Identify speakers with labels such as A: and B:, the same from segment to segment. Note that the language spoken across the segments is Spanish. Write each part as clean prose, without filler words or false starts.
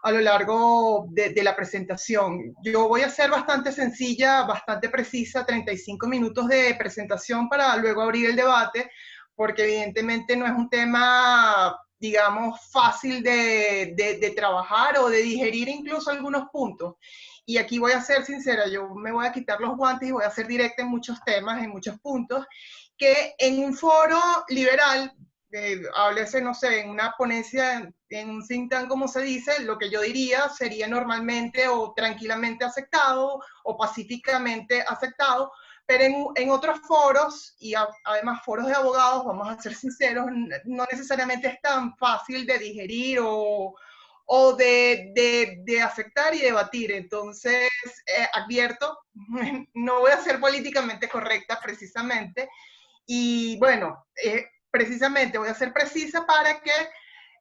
A: a lo largo de la presentación. Yo voy a ser bastante sencilla, bastante precisa, 35 minutos de presentación para luego abrir el debate, porque evidentemente no es un tema, digamos, fácil de trabajar o de digerir incluso algunos puntos. Y aquí voy a ser sincera, yo me voy a quitar los guantes y voy a ser directa en muchos temas, en muchos puntos, que en un foro liberal, háblese, no sé, en una ponencia, en un think tank, como se dice, lo que yo diría sería normalmente o tranquilamente aceptado o pacíficamente aceptado, pero en otros foros, y además foros de abogados, vamos a ser sinceros, no necesariamente es tan fácil de digerir o de aceptar y debatir. Entonces, advierto, no voy a ser políticamente correcta precisamente, y bueno, precisamente voy a ser precisa para que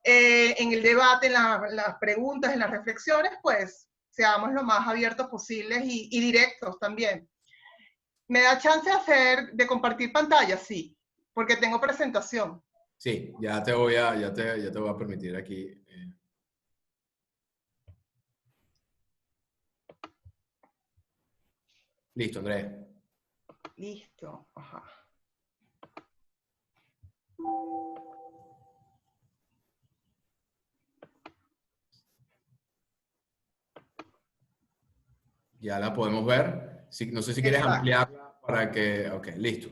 A: en el debate, en las preguntas, en las reflexiones, pues seamos lo más abiertos posibles y directos también. ¿Me da chance de compartir pantalla? Sí, porque tengo presentación.
B: Sí, ya te voy a permitir aquí. Listo, Andrés.
A: Listo. Ajá.
B: Ya la podemos ver. Sí, no sé si quieres
A: Exacto.
B: ampliarla para que... Ok, listo.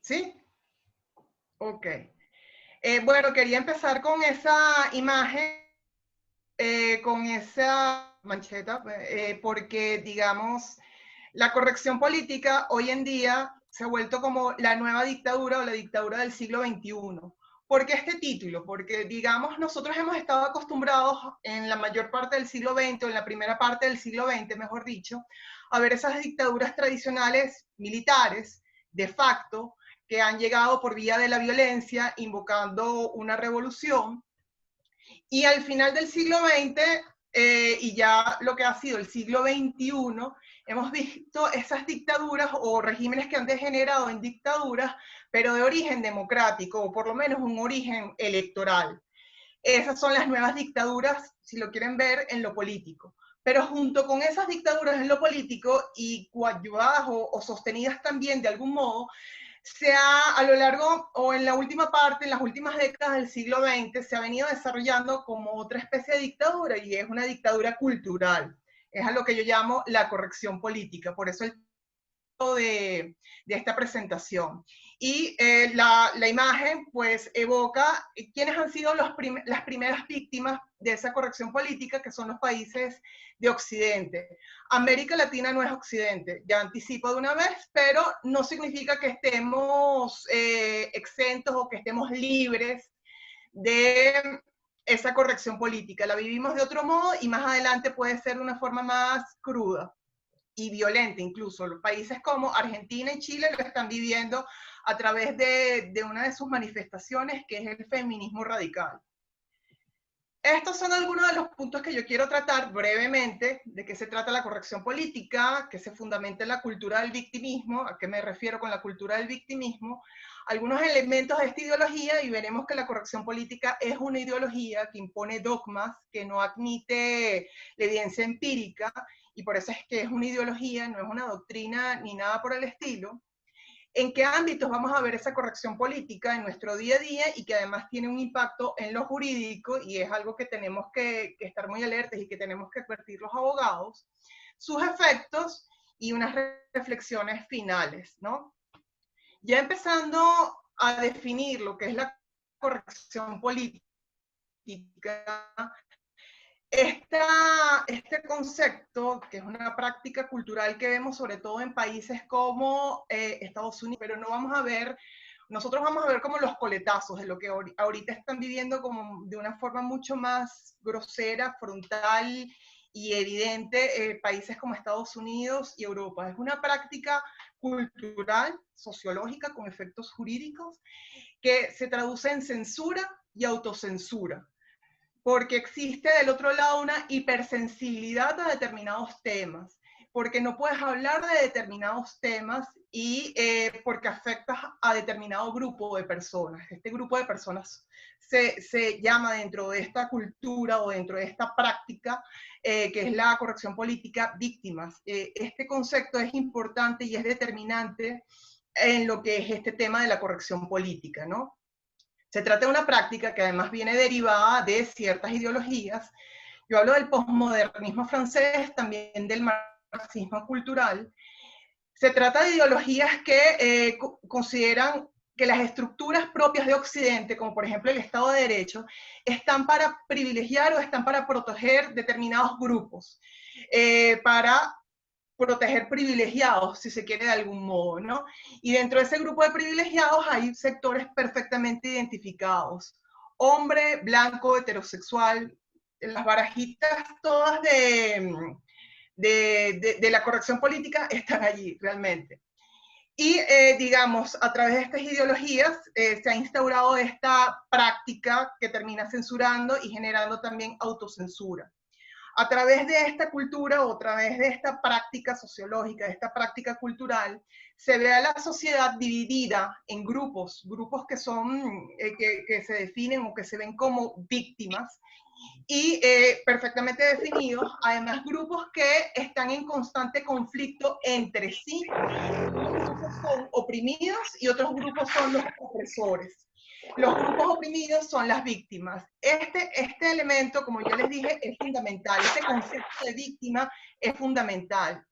A: ¿Sí? Ok. Bueno, quería empezar con esa imagen, con esa mancheta, porque, digamos, la corrección política hoy en día se ha vuelto como la nueva dictadura o la dictadura del siglo XXI. ¿Por qué este título? Porque, digamos, nosotros hemos estado acostumbrados en la mayor parte del siglo XX, o en la primera parte del siglo XX, mejor dicho, a ver esas dictaduras tradicionales militares, de facto, que han llegado por vía de la violencia, invocando una revolución, y al final del siglo XX, y ya lo que ha sido el siglo XXI, hemos visto esas dictaduras o regímenes que han degenerado en dictaduras, pero de origen democrático, o por lo menos un origen electoral. Esas son las nuevas dictaduras, si lo quieren ver, en lo político. Pero junto con esas dictaduras en lo político y coadyuvadas o sostenidas también de algún modo, se ha, a lo largo o en la última parte, en las últimas décadas del siglo XX, se ha venido desarrollando como otra especie de dictadura, y es una dictadura cultural. Es a lo que yo llamo la corrección política. Por eso el de esta presentación. Y la imagen pues evoca quiénes han sido las primeras víctimas de esa corrección política, que son los países de Occidente. América Latina no es Occidente, ya anticipo de una vez, pero no significa que estemos exentos o que estemos libres de esa corrección política. La vivimos de otro modo y más adelante puede ser de una forma más cruda y violenta incluso. Los países como Argentina y Chile lo están viviendo a través de una de sus manifestaciones, que es el feminismo radical. Estos son algunos de los puntos que yo quiero tratar brevemente, de qué se trata la corrección política, que se fundamenta en la cultura del victimismo. ¿A qué me refiero con la cultura del victimismo? Algunos elementos de esta ideología, y veremos que la corrección política es una ideología que impone dogmas, que no admite la evidencia empírica, y por eso es que es una ideología, no es una doctrina ni nada por el estilo. ¿En qué ámbitos vamos a ver esa corrección política en nuestro día a día, y que además tiene un impacto en lo jurídico, y es algo que tenemos que estar muy alertas y que tenemos que advertir los abogados? Sus efectos y unas reflexiones finales, ¿no? Ya empezando a definir lo que es la corrección política, este concepto, que es una práctica cultural que vemos sobre todo en países como Estados Unidos, pero no vamos a ver, nosotros vamos a ver como los coletazos de lo que ahorita están viviendo como de una forma mucho más grosera, frontal y evidente, países como Estados Unidos y Europa. Es una práctica cultural, sociológica, con efectos jurídicos, que se traduce en censura y autocensura, porque existe del otro lado una hipersensibilidad a determinados temas. porque no puedes hablar de determinados temas y porque afectas a determinado grupo de personas. Este grupo de personas se llama dentro de esta cultura o dentro de esta práctica, que es la corrección política, víctimas. Este concepto es importante y es determinante en lo que es este tema de la corrección política, ¿no? Se trata de una práctica que además viene derivada de ciertas ideologías. Yo hablo del posmodernismo francés, también del marxismo cultural. Se trata de ideologías que consideran que las estructuras propias de Occidente, como por ejemplo el Estado de Derecho, están para privilegiar o están para proteger determinados grupos, para proteger privilegiados, si se quiere de algún modo, ¿no? Y dentro de ese grupo de privilegiados hay sectores perfectamente identificados. Hombre, blanco, heterosexual, las barajitas todas de la corrección política están allí realmente. Y digamos, a través de estas ideologías se ha instaurado esta práctica que termina censurando y generando también autocensura. A través de esta cultura o a través de esta práctica sociológica, de esta práctica cultural, se ve a la sociedad dividida en grupos, grupos que son, que se definen o que se ven como víctimas, y perfectamente definidos, además grupos que están en constante conflicto entre sí. Unos grupos son oprimidos y otros grupos son los opresores. Los grupos oprimidos son las víctimas. Este elemento, como yo les dije, es fundamental. Este concepto de víctima es fundamental.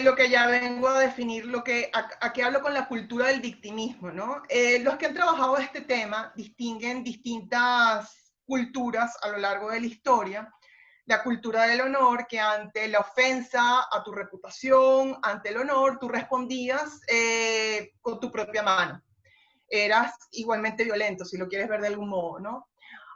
A: Lo que ya vengo a definir, aquí hablo con la cultura del victimismo, ¿no? Los que han trabajado este tema distinguen distintas culturas a lo largo de la historia. La cultura del honor, que ante la ofensa a tu reputación, ante el honor, tú respondías con tu propia mano. Eras igualmente violento, si lo quieres ver de algún modo, ¿no?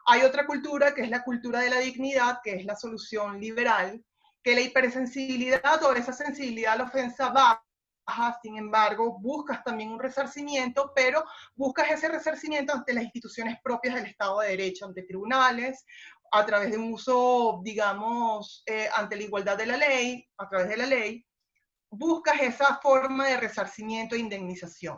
A: Hay otra cultura que es la cultura de la dignidad, que es la solución liberal, que la hipersensibilidad o esa sensibilidad a la ofensa baja, sin embargo, buscas también un resarcimiento, pero buscas ese resarcimiento ante las instituciones propias del Estado de Derecho, ante tribunales, a través de un uso, digamos, ante la igualdad de la ley, a través de la ley, buscas esa forma de resarcimiento e indemnización.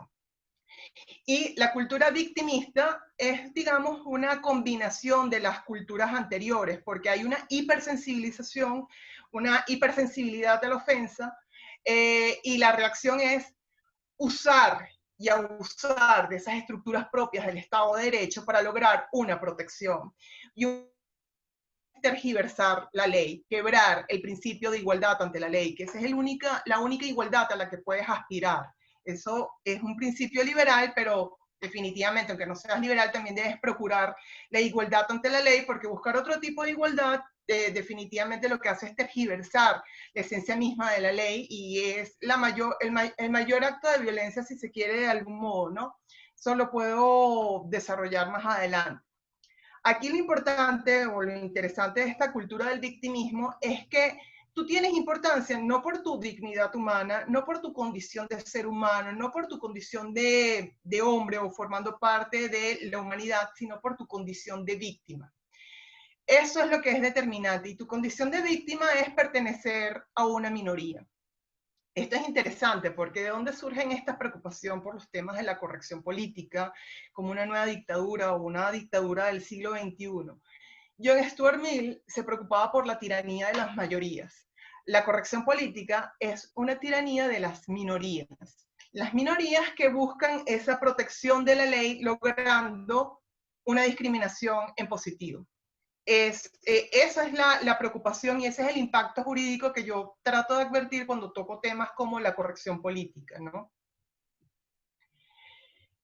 A: Y la cultura victimista es, digamos, una combinación de las culturas anteriores, porque hay una hipersensibilización, una hipersensibilidad a la ofensa, y la reacción es usar y abusar de esas estructuras propias del Estado de Derecho para lograr una protección. Y tergiversar la ley, quebrar el principio de igualdad ante la ley, que esa es la única igualdad a la que puedes aspirar. Eso es un principio liberal, pero definitivamente, aunque no seas liberal, también debes procurar la igualdad ante la ley, porque buscar otro tipo de igualdad definitivamente lo que hace es tergiversar la esencia misma de la ley y es el mayor acto de violencia, si se quiere, de algún modo, ¿no? Eso lo puedo desarrollar más adelante. Aquí lo importante o lo interesante de esta cultura del victimismo es que tú tienes importancia no por tu dignidad humana, no por tu condición de ser humano, no por tu condición de hombre o formando parte de la humanidad, sino por tu condición de víctima. Eso es lo que es determinante y tu condición de víctima es pertenecer a una minoría. Esto es interesante porque ¿de dónde surgen esta preocupación por los temas de la corrección política como una nueva dictadura o una dictadura del siglo XXI? John Stuart Mill se preocupaba por la tiranía de las mayorías. La corrección política es una tiranía de las minorías. Las minorías que buscan esa protección de la ley logrando una discriminación en positivo. Esa es la preocupación y ese es el impacto jurídico que yo trato de advertir cuando toco temas como la corrección política, ¿no?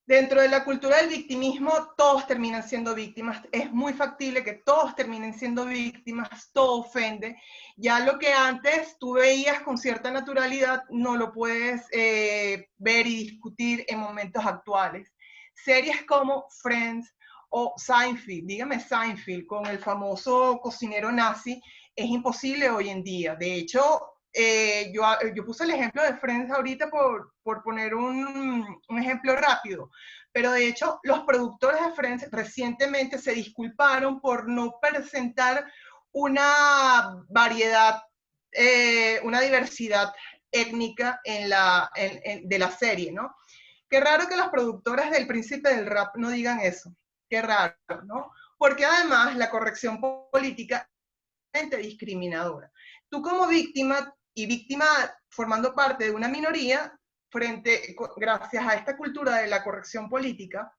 A: Dentro de la cultura del victimismo, todos terminan siendo víctimas. Es muy factible que todos terminen siendo víctimas, todo ofende. Ya lo que antes tú veías con cierta naturalidad, no lo puedes ver y discutir en momentos actuales. Series como Friends o Seinfeld, dígame Seinfeld, con el famoso cocinero nazi, es imposible hoy en día. De hecho, yo puse el ejemplo de Friends ahorita por poner un ejemplo rápido, pero de hecho los productores de Friends recientemente se disculparon por no presentar una variedad, una diversidad étnica de la serie, ¿no? Qué raro que las productoras del Príncipe del Rap no digan eso. Qué raro, ¿no? Porque además la corrección política es discriminadora. Tú como víctima, y víctima formando parte de una minoría, gracias a esta cultura de la corrección política,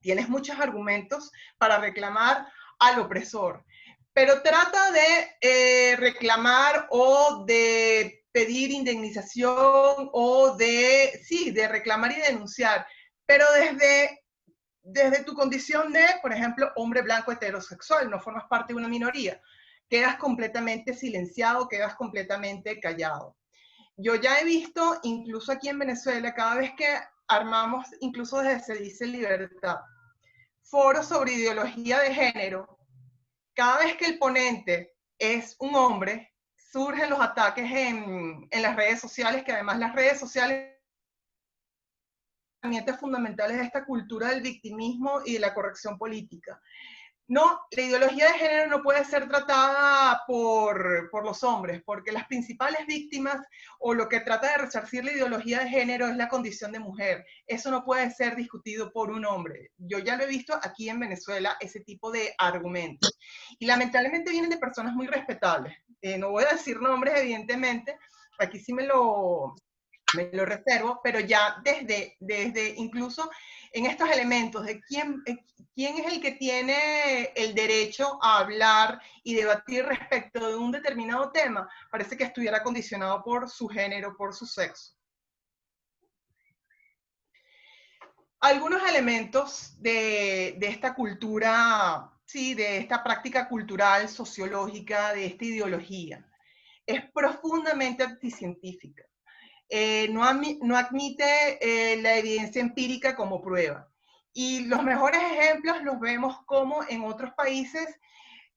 A: tienes muchos argumentos para reclamar al opresor, pero trata de reclamar o de pedir indemnización o de reclamar y denunciar, pero desde tu condición de, por ejemplo, hombre blanco heterosexual, no formas parte de una minoría, quedas completamente silenciado, quedas completamente callado. Yo ya he visto, incluso aquí en Venezuela, cada vez que armamos, incluso desde Se Dice Libertad, foros sobre ideología de género, cada vez que el ponente es un hombre, surgen los ataques en las redes sociales, que además las redes sociales son herramientas fundamentales de esta cultura del victimismo y de la corrección política. No, la ideología de género no puede ser tratada por los hombres, porque las principales víctimas o lo que trata de resarcir la ideología de género es la condición de mujer. Eso no puede ser discutido por un hombre. Yo ya lo he visto aquí en Venezuela, ese tipo de argumentos. Y lamentablemente vienen de personas muy respetables. No voy a decir nombres, evidentemente, aquí sí me lo reservo, pero ya desde incluso en estos elementos de quién es el que tiene el derecho a hablar y debatir respecto de un determinado tema, parece que estuviera condicionado por su género, por su sexo. Algunos elementos de esta cultura, sí, de esta práctica cultural, sociológica, de esta ideología, es profundamente anticientífica. No admite la evidencia empírica como prueba. Y los mejores ejemplos los vemos como en otros países,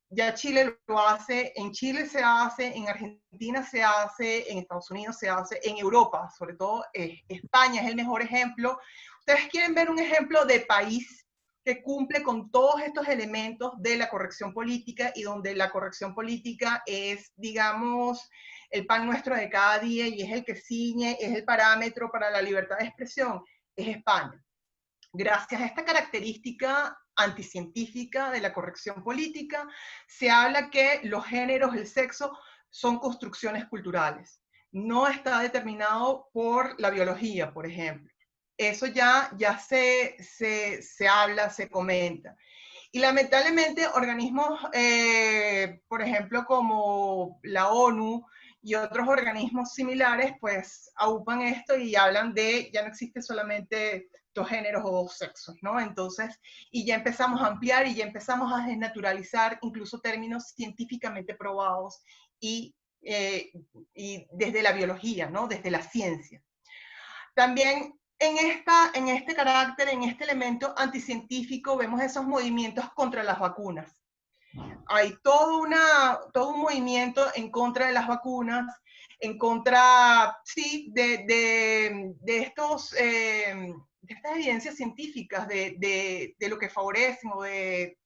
A: ya Chile lo hace, en Chile se hace, en Argentina se hace, en Estados Unidos se hace, en Europa, sobre todo España es el mejor ejemplo. Ustedes quieren ver un ejemplo de país que cumple con todos estos elementos de la corrección política y donde la corrección política es, digamos, el pan nuestro de cada día y es el que ciñe, es el parámetro para la libertad de expresión, es España. Gracias a esta característica anticientífica de la corrección política, se habla que los géneros, el sexo, son construcciones culturales. No está determinado por la biología, por ejemplo. Eso ya se habla, se comenta. Y lamentablemente organismos, por ejemplo, como la ONU y otros organismos similares, pues aupan esto y hablan de, ya no existe solamente dos géneros o dos sexos, ¿no? Entonces, y ya empezamos a ampliar y ya empezamos a desnaturalizar incluso términos científicamente probados y desde la biología, ¿no? Desde la ciencia. También en este carácter, en este elemento anticientífico, vemos esos movimientos contra las vacunas. Hay todo un movimiento en contra de las vacunas, en contra, sí, de estas evidencias científicas de lo que favorecen o del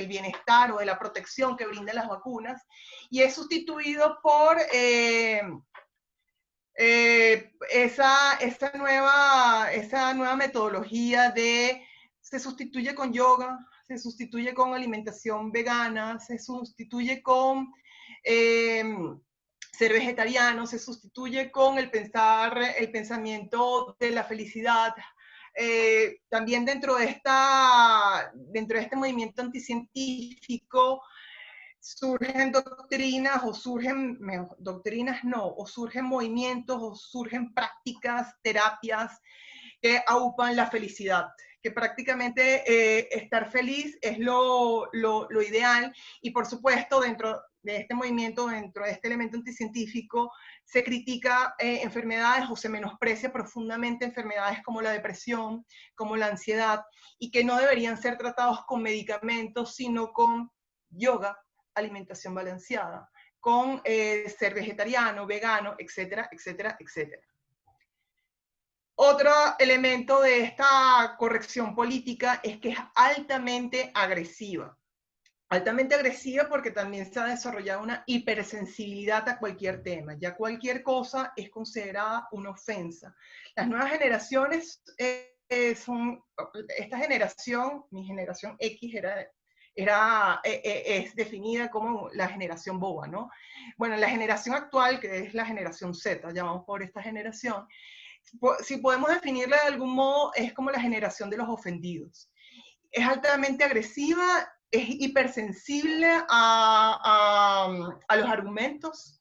A: bienestar o de la protección que brindan las vacunas, y es sustituido por esa nueva metodología se sustituye con yoga, se sustituye con alimentación vegana, se sustituye con ser vegetariano, se sustituye con el pensamiento de la felicidad. También dentro de este movimiento anticientífico, surgen doctrinas o surgen, doctrinas no, o surgen movimientos o surgen prácticas, terapias que aupan la felicidad, que prácticamente estar feliz es lo ideal y por supuesto dentro de este movimiento, dentro de este elemento anticientífico, se critica enfermedades o se menosprecia profundamente enfermedades como la depresión, como la ansiedad y que no deberían ser tratados con medicamentos, sino con yoga, alimentación balanceada, con ser vegetariano, vegano, etcétera, etcétera, etcétera. Otro elemento de esta corrección política es que es altamente agresiva. Altamente agresiva porque también se ha desarrollado una hipersensibilidad a cualquier tema. Ya cualquier cosa es considerada una ofensa. Las nuevas generaciones esta generación, mi generación X es definida como la generación boba, ¿no? Bueno, la generación actual, que es la generación Z, llamamos por esta generación, si podemos definirla de algún modo, es como la generación de los ofendidos. Es altamente agresiva, es hipersensible a los argumentos,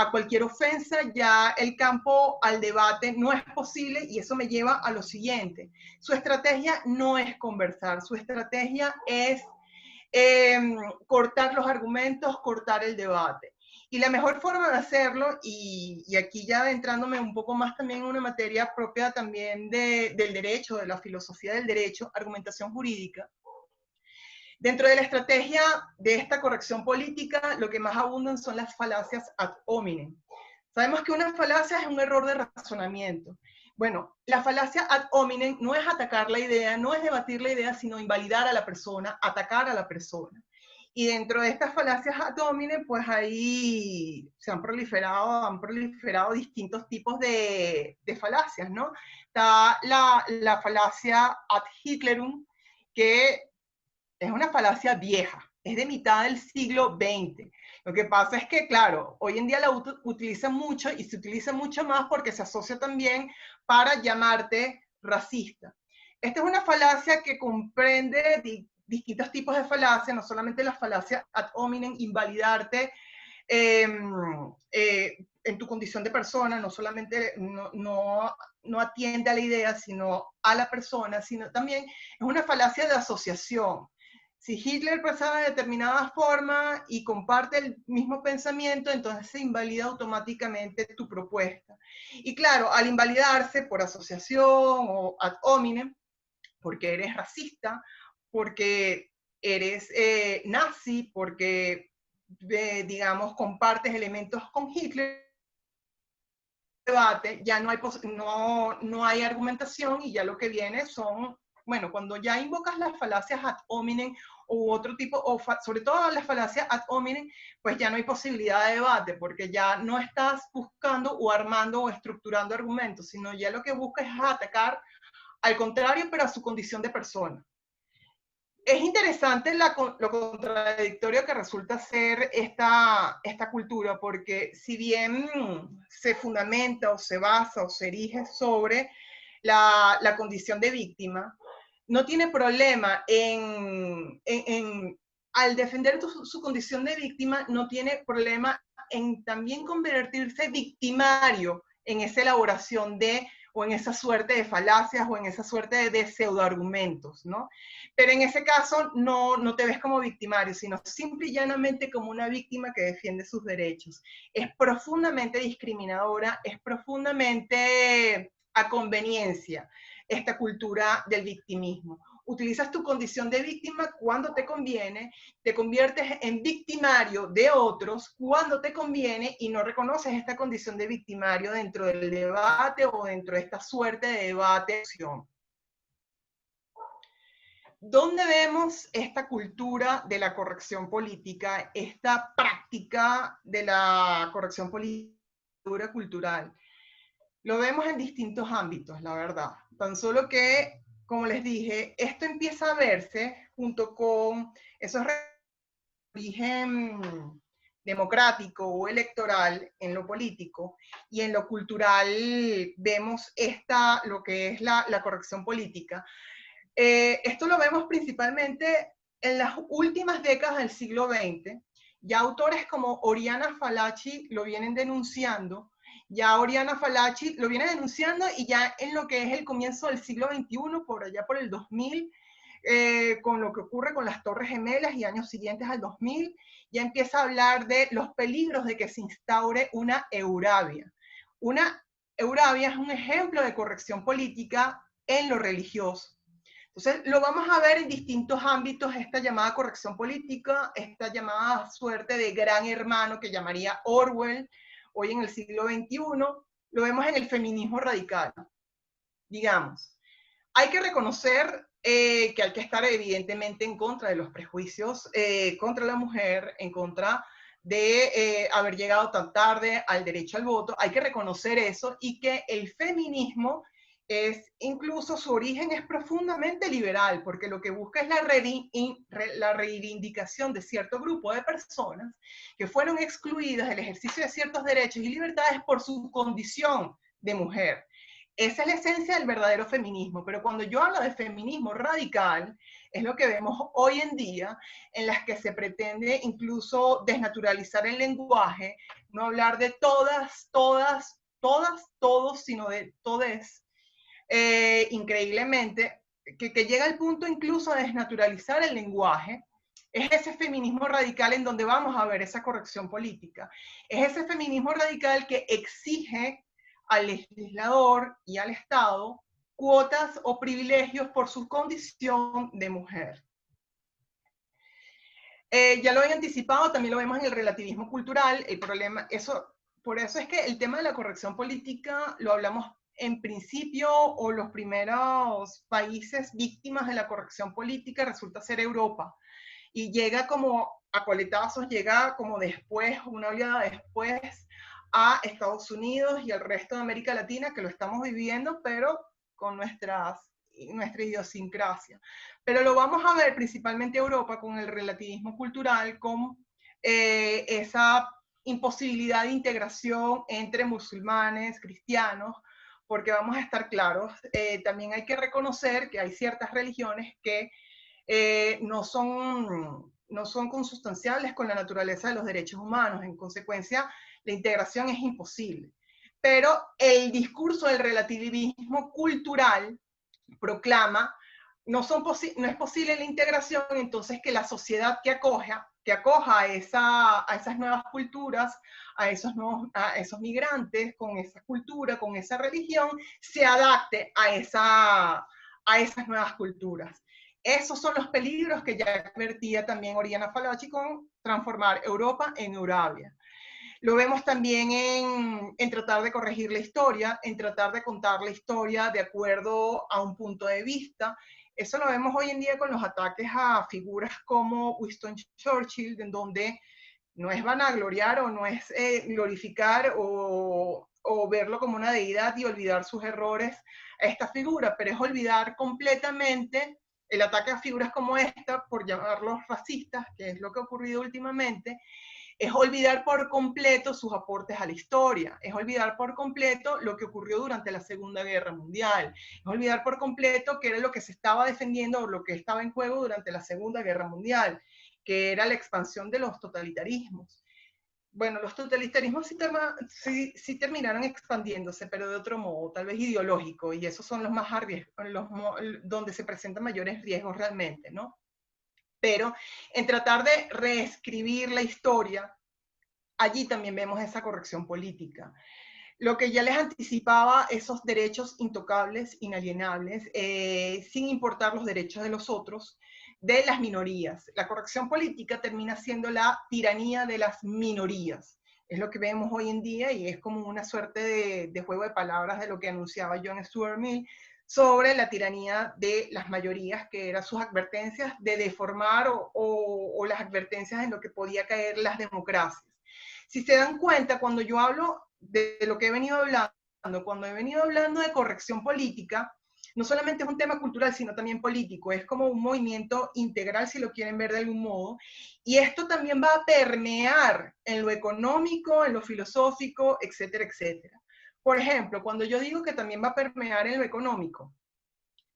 A: a cualquier ofensa, ya el campo al debate no es posible y eso me lleva a lo siguiente. Su estrategia no es conversar, su estrategia es cortar los argumentos, cortar el debate. Y la mejor forma de hacerlo, y aquí ya adentrándome un poco más también en una materia propia también del derecho, de la filosofía del derecho, argumentación jurídica, dentro de la estrategia de esta corrección política, lo que más abundan son las falacias ad hominem. Sabemos que una falacia es un error de razonamiento. Bueno, la falacia ad hominem no es atacar la idea, no es debatir la idea, sino invalidar a la persona, atacar a la persona. Y dentro de estas falacias ad hominem, pues ahí se han proliferado distintos tipos de falacias, ¿no? Está la falacia ad Hitlerum, que es una falacia vieja, es de mitad del siglo XX. Lo que pasa es que, claro, hoy en día la utilizan mucho y se utiliza mucho más porque se asocia también para llamarte racista. Esta es una falacia que comprende distintos tipos de falacia, no solamente la falacia ad hominem, invalidarte en tu condición de persona, no solamente no atiende a la idea, sino a la persona, sino también es una falacia de asociación. Si Hitler pensaba de determinada forma y comparte el mismo pensamiento, entonces se invalida automáticamente tu propuesta. Y claro, al invalidarse por asociación o ad hominem, porque eres racista, porque eres nazi, porque, digamos, compartes elementos con Hitler, debate, ya no hay argumentación y ya lo que viene son, bueno, cuando ya invocas las falacias ad hominem u otro tipo, sobre todo las falacias ad hominem, pues ya no hay posibilidad de debate, porque ya no estás buscando o armando o estructurando argumentos, sino ya lo que buscas es atacar al contrario, pero a su condición de persona. Es interesante lo contradictorio que resulta ser esta cultura, porque si bien se fundamenta o se basa o se erige sobre la condición de víctima, no tiene problema al defender su condición de víctima, no tiene problema en también convertirse victimario en esa elaboración o en esa suerte de falacias o en esa suerte de pseudoargumentos, ¿no? Pero en ese caso no te ves como victimario, sino simple y llanamente como una víctima que defiende sus derechos. Es profundamente discriminadora, es profundamente a conveniencia esta cultura del victimismo. Utilizas tu condición de víctima cuando te conviene, te conviertes en victimario de otros cuando te conviene y no reconoces esta condición de victimario dentro del debate o dentro de esta suerte de debate. ¿Dónde vemos esta cultura de la corrección política, esta práctica de la corrección política cultural? Lo vemos en distintos ámbitos, la verdad. Tan solo que, como les dije, esto empieza a verse junto con esos origen democrático o electoral en lo político y en lo cultural vemos lo que es la corrección política. Esto lo vemos principalmente en las últimas décadas del siglo XX. Ya autores como Oriana Fallaci lo vienen denunciando, ya Oriana Fallaci lo viene denunciando y ya en lo que es el comienzo del siglo XXI, por allá por el 2000, con lo que ocurre con las Torres Gemelas y años siguientes al 2000, ya empieza a hablar de los peligros de que se instaure una Eurabia. Una Eurabia es un ejemplo de corrección política en lo religioso. Entonces, lo vamos a ver en distintos ámbitos, esta llamada corrección política, esta llamada suerte de gran hermano que llamaría Orwell, hoy en el siglo XXI, lo vemos en el feminismo radical. Digamos, hay que reconocer que hay que estar evidentemente en contra de los prejuicios contra la mujer, en contra de haber llegado tan tarde al derecho al voto. Hay que reconocer eso y que el feminismo es, incluso su origen es profundamente liberal, porque lo que busca es la reivindicación de cierto grupo de personas que fueron excluidas del ejercicio de ciertos derechos y libertades por su condición de mujer. Esa es la esencia del verdadero feminismo, pero cuando yo hablo de feminismo radical, es lo que vemos hoy en día, en las que se pretende incluso desnaturalizar el lenguaje, no hablar de todos, sino de todes. Increíblemente, que llega al punto incluso de desnaturalizar el lenguaje. Es ese feminismo radical en donde vamos a ver esa corrección política. Es ese feminismo radical que exige al legislador y al Estado cuotas o privilegios por su condición de mujer. Ya lo había anticipado, también lo vemos en el relativismo cultural. El problema, por eso es que el tema de la corrección política lo hablamos en principio, o los primeros países víctimas de la corrección política resulta ser Europa. Y llega como a coletazos, llega como después, una oleada después, a Estados Unidos y al resto de América Latina, que lo estamos viviendo, pero con nuestra idiosincrasia. Pero lo vamos a ver principalmente Europa con el relativismo cultural, con esa imposibilidad de integración entre musulmanes, cristianos, porque vamos a estar claros, también hay que reconocer que hay ciertas religiones que no son consustanciales con la naturaleza de los derechos humanos. En consecuencia, la integración es imposible. Pero el discurso del relativismo cultural proclama no es posible la integración, entonces que la sociedad que acoja a esas nuevas culturas, a esos migrantes con esa cultura, con esa religión, se adapte a esas nuevas culturas. Esos son los peligros que ya advertía también Oriana Fallaci con transformar Europa en Eurabia. Lo vemos también en tratar de corregir la historia, en tratar de contar la historia de acuerdo a un punto de vista. Eso lo vemos hoy en día con los ataques a figuras como Winston Churchill, en donde no es vanagloriar o no es glorificar o verlo como una deidad y olvidar sus errores a esta figura, pero es olvidar completamente el ataque a figuras como esta, por llamarlos racistas, que es lo que ha ocurrido últimamente. Es olvidar por completo sus aportes a la historia, es olvidar por completo lo que ocurrió durante la Segunda Guerra Mundial, es olvidar por completo qué era lo que se estaba defendiendo o lo que estaba en juego durante la Segunda Guerra Mundial, que era la expansión de los totalitarismos. Bueno, los totalitarismos sí terminaron expandiéndose, pero de otro modo, tal vez ideológico, y esos son los más donde se presentan mayores riesgos realmente, ¿no? Pero en tratar de reescribir la historia, allí también vemos esa corrección política. Lo que ya les anticipaba, esos derechos intocables, inalienables, sin importar los derechos de los otros, de las minorías. La corrección política termina siendo la tiranía de las minorías. Es lo que vemos hoy en día y es como una suerte de juego de palabras de lo que anunciaba John Stuart Mill sobre la tiranía de las mayorías, que eran sus advertencias de deformar o las advertencias en lo que podía caer las democracias. Si se dan cuenta, cuando yo hablo de lo que he venido hablando, cuando he venido hablando de corrección política, no solamente es un tema cultural, sino también político, es como un movimiento integral, si lo quieren ver de algún modo, y esto también va a permear en lo económico, en lo filosófico, etcétera, etcétera. Por ejemplo, cuando yo digo que también va a permear en lo económico,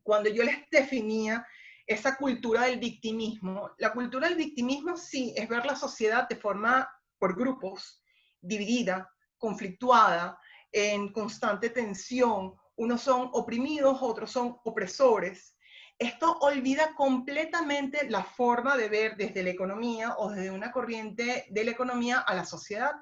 A: cuando yo les definía esa cultura del victimismo, la cultura del victimismo sí es ver la sociedad de forma por grupos, dividida, conflictuada, en constante tensión. Unos son oprimidos, otros son opresores. Esto olvida completamente la forma de ver desde la economía o desde una corriente de la economía a la sociedad.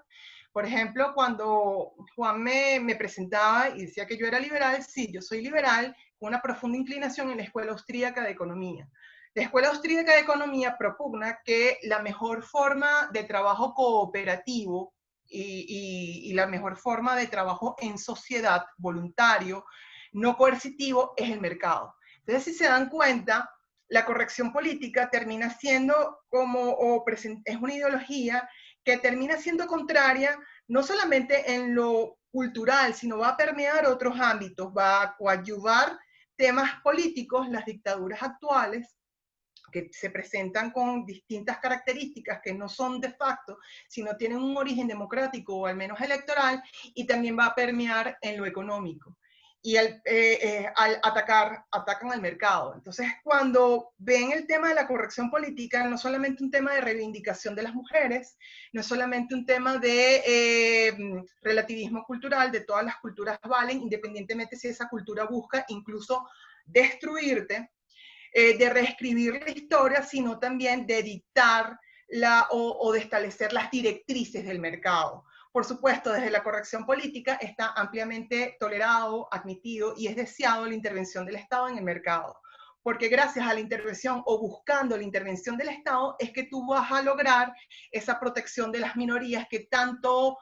A: Por ejemplo, cuando Juan me presentaba y decía que yo era liberal, sí, yo soy liberal, con una profunda inclinación en la Escuela Austríaca de Economía. La Escuela Austríaca de Economía propugna que la mejor forma de trabajo cooperativo y la mejor forma de trabajo en sociedad, voluntario, no coercitivo, es el mercado. Entonces, si se dan cuenta, la corrección política termina siendo es una ideología que termina siendo contraria no solamente en lo cultural, sino va a permear otros ámbitos, va a coadyuvar temas políticos, las dictaduras actuales, que se presentan con distintas características que no son de facto, sino tienen un origen democrático o al menos electoral, y también va a permear en lo económico. Y atacan al mercado. Entonces, cuando ven el tema de la corrección política, no solamente un tema de reivindicación de las mujeres, no es solamente un tema de relativismo cultural, de todas las culturas valen, independientemente si esa cultura busca incluso destruirte, de reescribir la historia, sino también de dictar o de establecer las directrices del mercado. Por supuesto, desde la corrección política está ampliamente tolerado, admitido y es deseado la intervención del Estado en el mercado. Porque gracias a la intervención o buscando la intervención del Estado es que tú vas a lograr esa protección de las minorías que tanto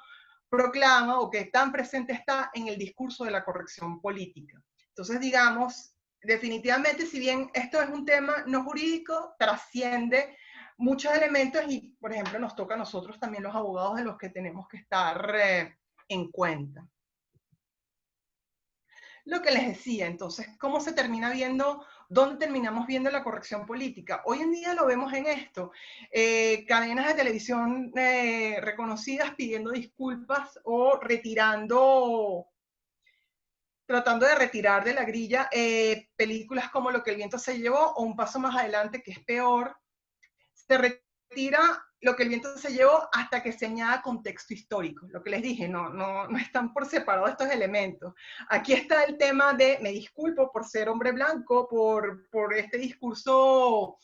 A: proclama o que tan presente está en el discurso de la corrección política. Entonces, digamos, definitivamente, si bien esto es un tema no jurídico, trasciende muchos elementos y, por ejemplo, nos toca a nosotros también los abogados de los que tenemos que estar en cuenta. Lo que les decía, entonces, ¿cómo se termina viendo? ¿Dónde terminamos viendo la corrección política? Hoy en día lo vemos en esto. Cadenas de televisión reconocidas pidiendo disculpas o tratando de retirar de la grilla películas como Lo que el viento se llevó, o un paso más adelante, que es peor, se retira Lo que el viento se llevó hasta que se añada contexto histórico. Lo que les dije, no están por separado estos elementos. Aquí está el tema de, me disculpo por ser hombre blanco, por este discurso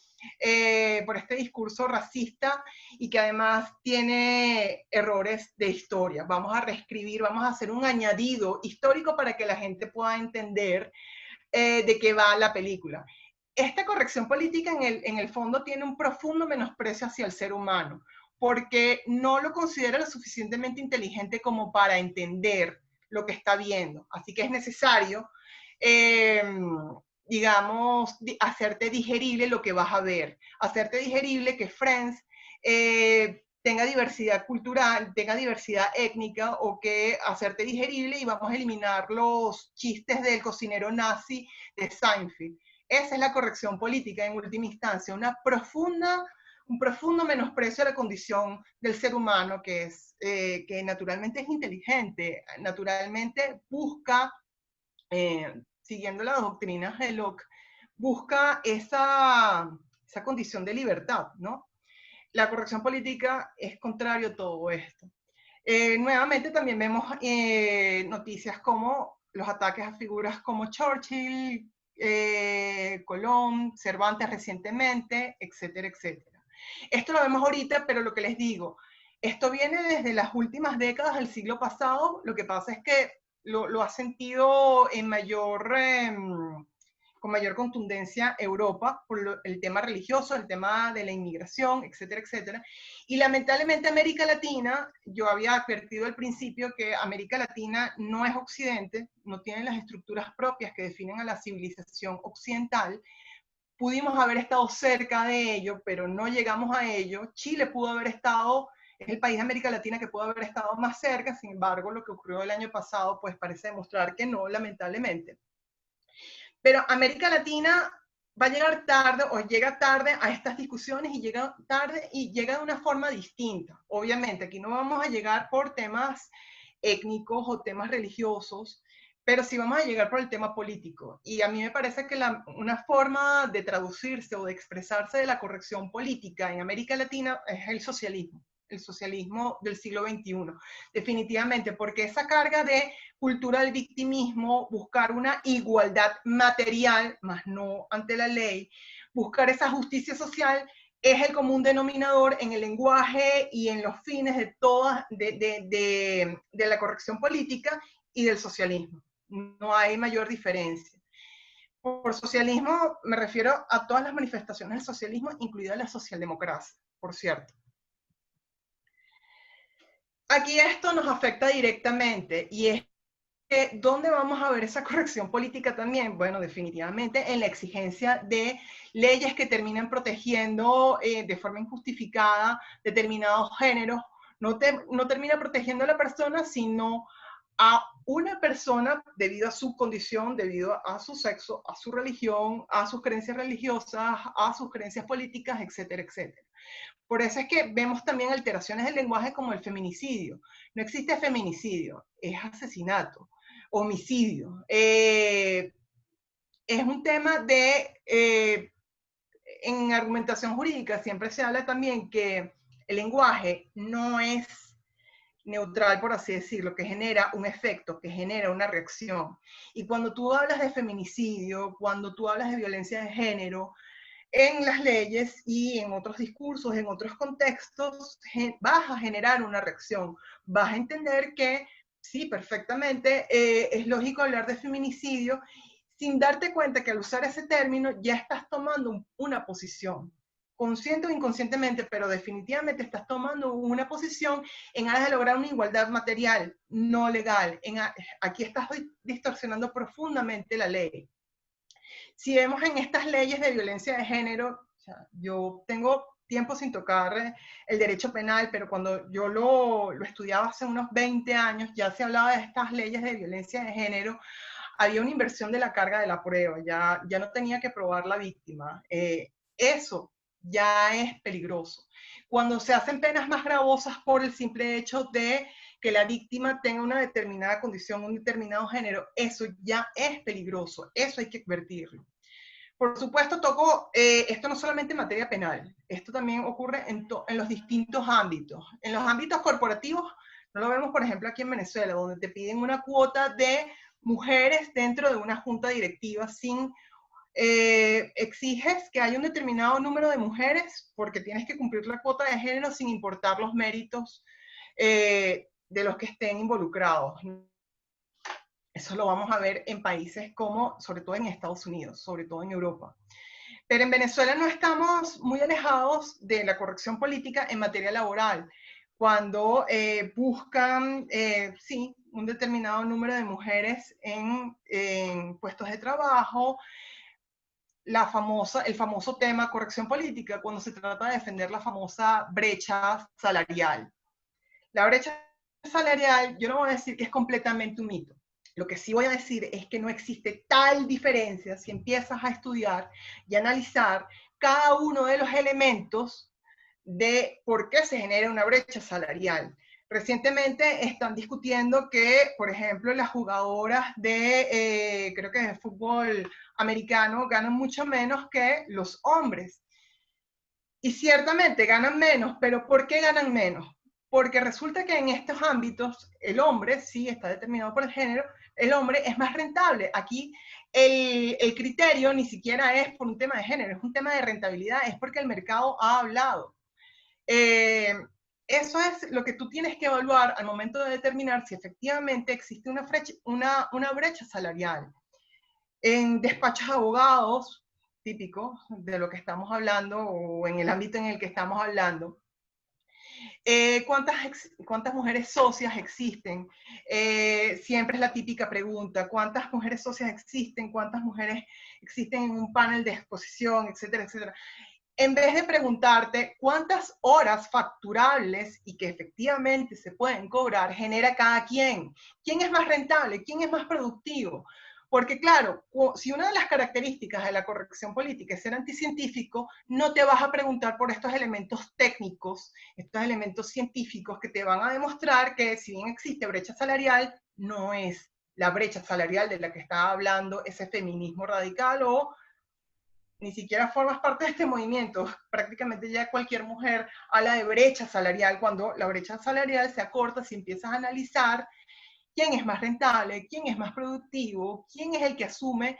A: racista y que además tiene errores de historia. Vamos a reescribir, vamos a hacer un añadido histórico para que la gente pueda entender de qué va la película. Esta corrección política en el fondo tiene un profundo menosprecio hacia el ser humano, porque no lo considera lo suficientemente inteligente como para entender lo que está viendo. Así que es necesario, digamos, hacerte digerible lo que vas a ver, hacerte digerible que Friends tenga diversidad cultural, tenga diversidad étnica, o que hacerte digerible y vamos a eliminar los chistes del cocinero nazi de Seinfeld. Esa es la corrección política en última instancia, un profundo menosprecio a la condición del ser humano que naturalmente es inteligente, naturalmente busca, siguiendo las doctrinas de Locke, busca esa condición de libertad, ¿no? La corrección política es contrario a todo esto. Nuevamente también vemos noticias como los ataques a figuras como Churchill, Colón, Cervantes recientemente, etcétera, etcétera. Esto lo vemos ahorita, pero lo que les digo, esto viene desde las últimas décadas del siglo pasado. Lo que pasa es que lo ha sentido con mayor contundencia Europa por el tema religioso, el tema de la inmigración, etcétera, etcétera. Y lamentablemente América Latina, yo había advertido al principio que América Latina no es Occidente, no tiene las estructuras propias que definen a la civilización occidental. Pudimos haber estado cerca de ello, pero no llegamos a ello. Chile pudo haber estado, es el país de América Latina que pudo haber estado más cerca, sin embargo, lo que ocurrió el año pasado, pues parece demostrar que no, lamentablemente. Pero América Latina va a llegar tarde o llega tarde a estas discusiones y llega tarde y llega de una forma distinta. Obviamente, aquí no vamos a llegar por temas étnicos o temas religiosos, pero sí vamos a llegar por el tema político. Y a mí me parece que una forma de traducirse o de expresarse de la corrección política en América Latina es el socialismo del siglo XXI, definitivamente, porque esa carga de cultura del victimismo, buscar una igualdad material, más no ante la ley, buscar esa justicia social, es el común denominador en el lenguaje y en los fines de la corrección política y del socialismo. No hay mayor diferencia. Por socialismo me refiero a todas las manifestaciones del socialismo, incluida la socialdemocracia, por cierto. Aquí esto nos afecta directamente y es ¿Dónde vamos a ver esa corrección política también? Bueno, definitivamente en la exigencia de leyes que terminan protegiendo de forma injustificada determinados géneros. No termina protegiendo a la persona, sino a una persona debido a su condición, debido a su sexo, a su religión, a sus creencias religiosas, a sus creencias políticas, etcétera, etcétera. Por eso es que vemos también alteraciones del lenguaje como el feminicidio. No existe feminicidio, es asesinato, homicidio. Es un tema de, en argumentación jurídica siempre se habla también que el lenguaje no es neutral, por así decirlo, que genera un efecto, que genera una reacción. Y cuando tú hablas de feminicidio, cuando tú hablas de violencia de género, en las leyes y en otros discursos, en otros contextos, vas a generar una reacción. Vas a entender que sí, perfectamente, es lógico hablar de feminicidio sin darte cuenta que al usar ese término ya estás tomando una posición. Consciente o inconscientemente, pero definitivamente estás tomando una posición en aras de lograr una igualdad material, no legal. Aquí estás distorsionando profundamente la ley. Si vemos en estas leyes de violencia de género, o sea, yo tengo tiempo sin tocar el derecho penal, pero cuando yo lo estudiaba hace unos 20 años, ya se hablaba de estas leyes de violencia de género, había una inversión de la carga de la prueba, ya no tenía que probar la víctima. Eso ya es peligroso. Cuando se hacen penas más gravosas por el simple hecho de que la víctima tenga una determinada condición, un determinado género, eso ya es peligroso, eso hay que advertirlo. Por supuesto, toco esto no solamente en materia penal, esto también ocurre en los distintos ámbitos. En los ámbitos corporativos, no lo vemos, por ejemplo, aquí en Venezuela, donde te piden una cuota de mujeres dentro de una junta directiva sin exiges que haya un determinado número de mujeres porque tienes que cumplir la cuota de género sin importar los méritos de los que estén involucrados. Eso lo vamos a ver en países como, sobre todo en Estados Unidos, sobre todo en Europa. Pero en Venezuela no estamos muy alejados de la corrección política en materia laboral. Cuando buscan, sí, un determinado número de mujeres en puestos de trabajo, el famoso tema corrección política, cuando se trata de defender la famosa brecha salarial. La brecha salarial, yo no voy a decir que es completamente un mito. Lo que sí voy a decir es que no existe tal diferencia si empiezas a estudiar y analizar cada uno de los elementos de por qué se genera una brecha salarial. Recientemente están discutiendo que, por ejemplo, las jugadoras creo que de fútbol americano ganan mucho menos que los hombres. Y ciertamente ganan menos, pero ¿por qué ganan menos? Porque resulta que en estos ámbitos el hombre, sí, está determinado por el género, el hombre es más rentable. Aquí el criterio ni siquiera es por un tema de género, es un tema de rentabilidad, es porque el mercado ha hablado. Eso es lo que tú tienes que evaluar al momento de determinar si efectivamente existe una brecha salarial. En despachos de abogados, típico de lo que estamos hablando o en el ámbito en el que estamos hablando, ¿cuántas mujeres socias existen? Siempre es la típica pregunta, ¿cuántas mujeres socias existen? ¿Cuántas mujeres existen en un panel de exposición, etcétera, etcétera? En vez de preguntarte cuántas horas facturables y que efectivamente se pueden cobrar genera cada quien, quién es más rentable, quién es más productivo. Porque claro, si una de las características de la corrección política es ser anticientífico, no te vas a preguntar por estos elementos técnicos, estos elementos científicos que te van a demostrar que si bien existe brecha salarial, no es la brecha salarial de la que estaba hablando ese feminismo radical o ni siquiera formas parte de este movimiento. Prácticamente ya cualquier mujer habla de brecha salarial, cuando la brecha salarial se acorta si empiezas a analizar quién es más rentable, quién es más productivo, quién es el que asume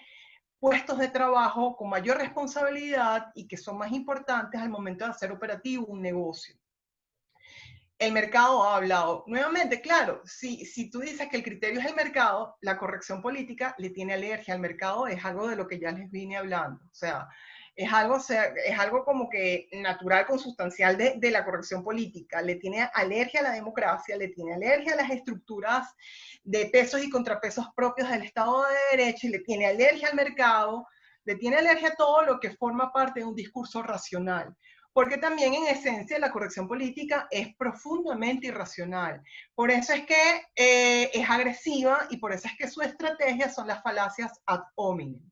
A: puestos de trabajo con mayor responsabilidad y que son más importantes al momento de hacer operativo un negocio. El mercado ha hablado. Nuevamente, claro, si tú dices que el criterio es el mercado, la corrección política le tiene alergia al mercado, es algo de lo que ya les vine hablando. O sea, es algo como que natural, consustancial de la corrección política. Le tiene alergia a la democracia, le tiene alergia a las estructuras de pesos y contrapesos propios del Estado de Derecho, y le tiene alergia al mercado, le tiene alergia a todo lo que forma parte de un discurso racional. Porque también en esencia la corrección política es profundamente irracional. Por eso es que es agresiva, y por eso es que su estrategia son las falacias ad hominem.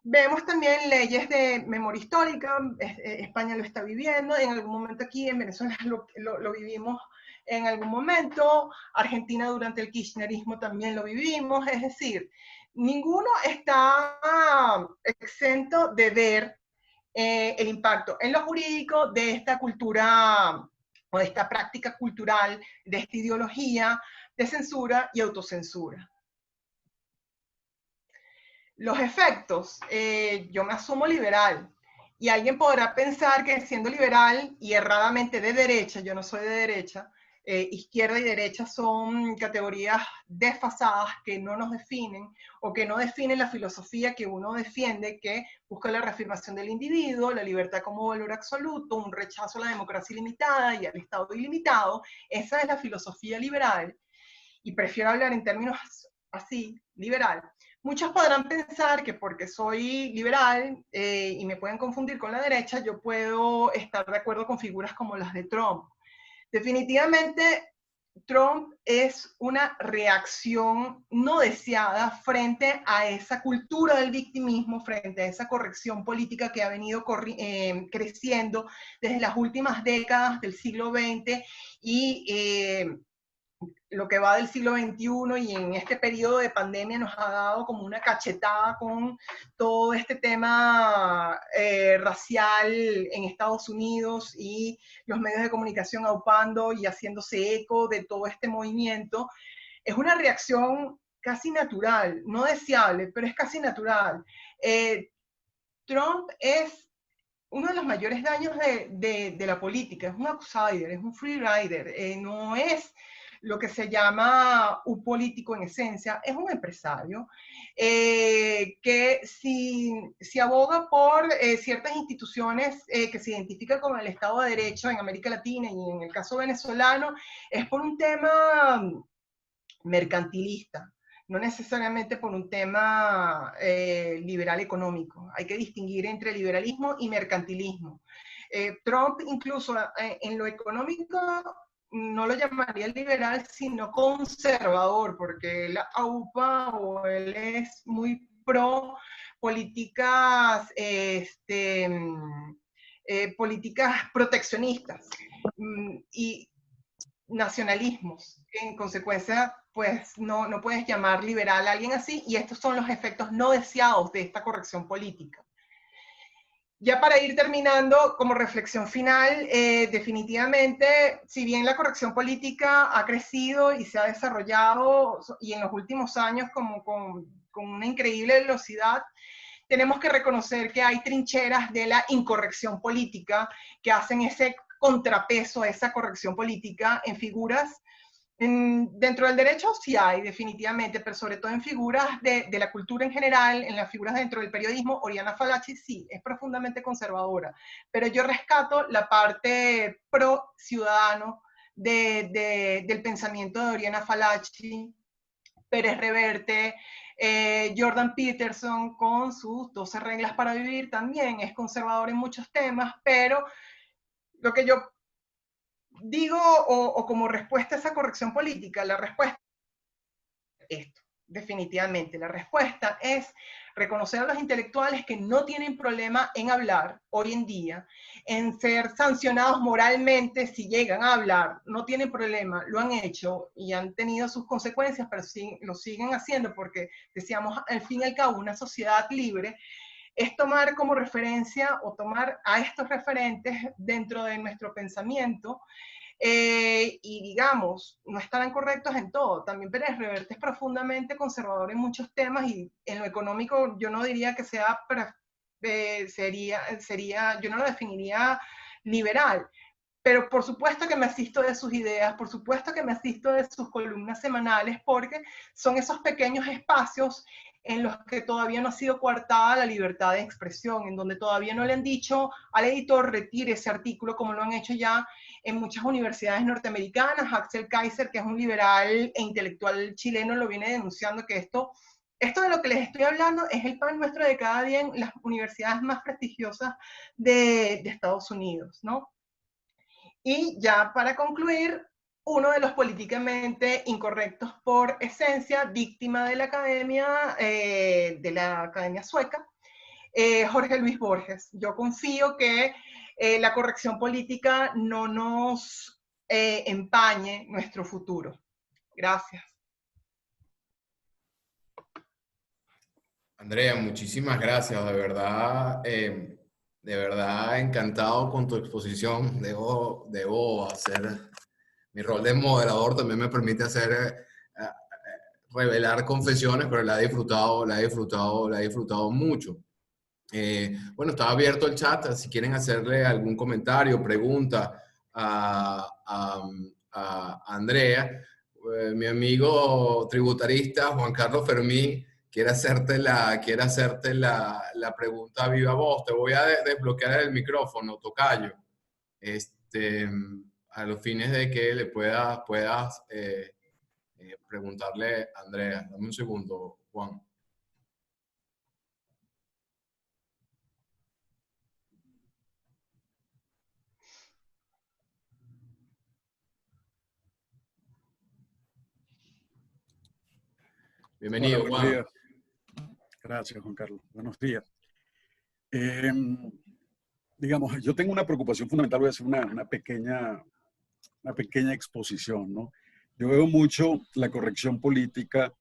A: Vemos también leyes de memoria histórica. España lo está viviendo, en algún momento aquí en Venezuela lo vivimos en algún momento, Argentina durante el kirchnerismo también lo vivimos, es decir, ninguno está exento de ver el impacto en lo jurídico de esta cultura o de esta práctica cultural, de esta ideología de censura y autocensura. Los efectos, yo me asumo liberal, y alguien podrá pensar que siendo liberal y erradamente de derecha, yo no soy de derecha, izquierda y derecha son categorías desfasadas que no nos definen, o que no definen la filosofía que uno defiende, que busca la reafirmación del individuo, la libertad como valor absoluto, un rechazo a la democracia ilimitada y al Estado ilimitado. Esa es la filosofía liberal, y prefiero hablar en términos así, liberal. Muchos podrán pensar que porque soy liberal y me pueden confundir con la derecha, yo puedo estar de acuerdo con figuras como las de Trump. Definitivamente, Trump es una reacción no deseada frente a esa cultura del victimismo, frente a esa corrección política que ha venido creciendo desde las últimas décadas del siglo XX y lo que va del siglo XXI, y en este periodo de pandemia nos ha dado como una cachetada con todo este tema racial en Estados Unidos, y los medios de comunicación aupando y haciéndose eco de todo este movimiento. Es una reacción casi natural, no deseable, pero es casi natural. Trump es uno de los mayores daños de la política, es un outsider, es un freerider, no es lo que se llama un político en esencia, es un empresario que si aboga por ciertas instituciones que se identifican con el Estado de Derecho en América Latina y en el caso venezolano, es por un tema mercantilista, no necesariamente por un tema liberal económico. Hay que distinguir entre liberalismo y mercantilismo. Trump incluso en lo económico no lo llamaría liberal, sino conservador, porque él aupa o él es muy pro políticas, políticas proteccionistas y nacionalismos. En consecuencia, pues no puedes llamar liberal a alguien así, y estos son los efectos no deseados de esta corrección política. Ya para ir terminando, como reflexión final, definitivamente, si bien la corrección política ha crecido y se ha desarrollado, y en los últimos años con una increíble velocidad, tenemos que reconocer que hay trincheras de la incorrección política que hacen ese contrapeso a esa corrección política en figuras. Dentro del derecho sí hay, definitivamente, pero sobre todo en figuras de la cultura en general, en las figuras dentro del periodismo. Oriana Fallaci sí, es profundamente conservadora, pero yo rescato la parte pro ciudadano del pensamiento de Oriana Fallaci, Pérez Reverte, Jordan Peterson con sus 12 reglas para vivir también es conservador en muchos temas, pero lo que yo digo, o como respuesta a esa corrección política, la respuesta es esto, definitivamente. La respuesta es reconocer a los intelectuales que no tienen problema en hablar hoy en día, en ser sancionados moralmente si llegan a hablar, no tienen problema, lo han hecho y han tenido sus consecuencias, pero sí, lo siguen haciendo porque, decíamos, al fin y al cabo, una sociedad libre es tomar como referencia o tomar a estos referentes dentro de nuestro pensamiento. Y digamos, no estarán correctos en todo. También Pérez Reverte es profundamente conservador en muchos temas, y en lo económico yo no diría que sea, yo no lo definiría liberal. Pero por supuesto que me asisto de sus ideas, por supuesto que me asisto de sus columnas semanales, porque son esos pequeños espacios en los que todavía no ha sido coartada la libertad de expresión, en donde todavía no le han dicho al editor retire ese artículo, como lo han hecho ya en muchas universidades norteamericanas. Axel Kaiser, que es un liberal e intelectual chileno, lo viene denunciando, que esto de lo que les estoy hablando es el pan nuestro de cada día en las universidades más prestigiosas de Estados Unidos, ¿no? Y ya para concluir, uno de los políticamente incorrectos por esencia, víctima de la academia sueca, Jorge Luis Borges. Yo confío que la corrección política no nos empañe nuestro futuro. Gracias.
B: Andrea, muchísimas gracias, de verdad encantado con tu exposición. Debo hacer, mi rol de moderador también me permite revelar confesiones, pero la he disfrutado mucho. Bueno, está abierto el chat, si quieren hacerle algún comentario, pregunta a Andrea. Mi amigo tributarista Juan Carlos Fermín quiere hacerte la pregunta a viva voz. Te voy a desbloquear el micrófono, tocayo, a los fines de que le puedas preguntarle a Andrea. Dame un segundo, Juan. Bienvenido,
C: Hola, buenos
B: Juan.
C: días. Gracias, Juan Carlos. Buenos días. Digamos, yo tengo una preocupación fundamental, voy a hacer una pequeña exposición, ¿no? Yo veo mucho la corrección política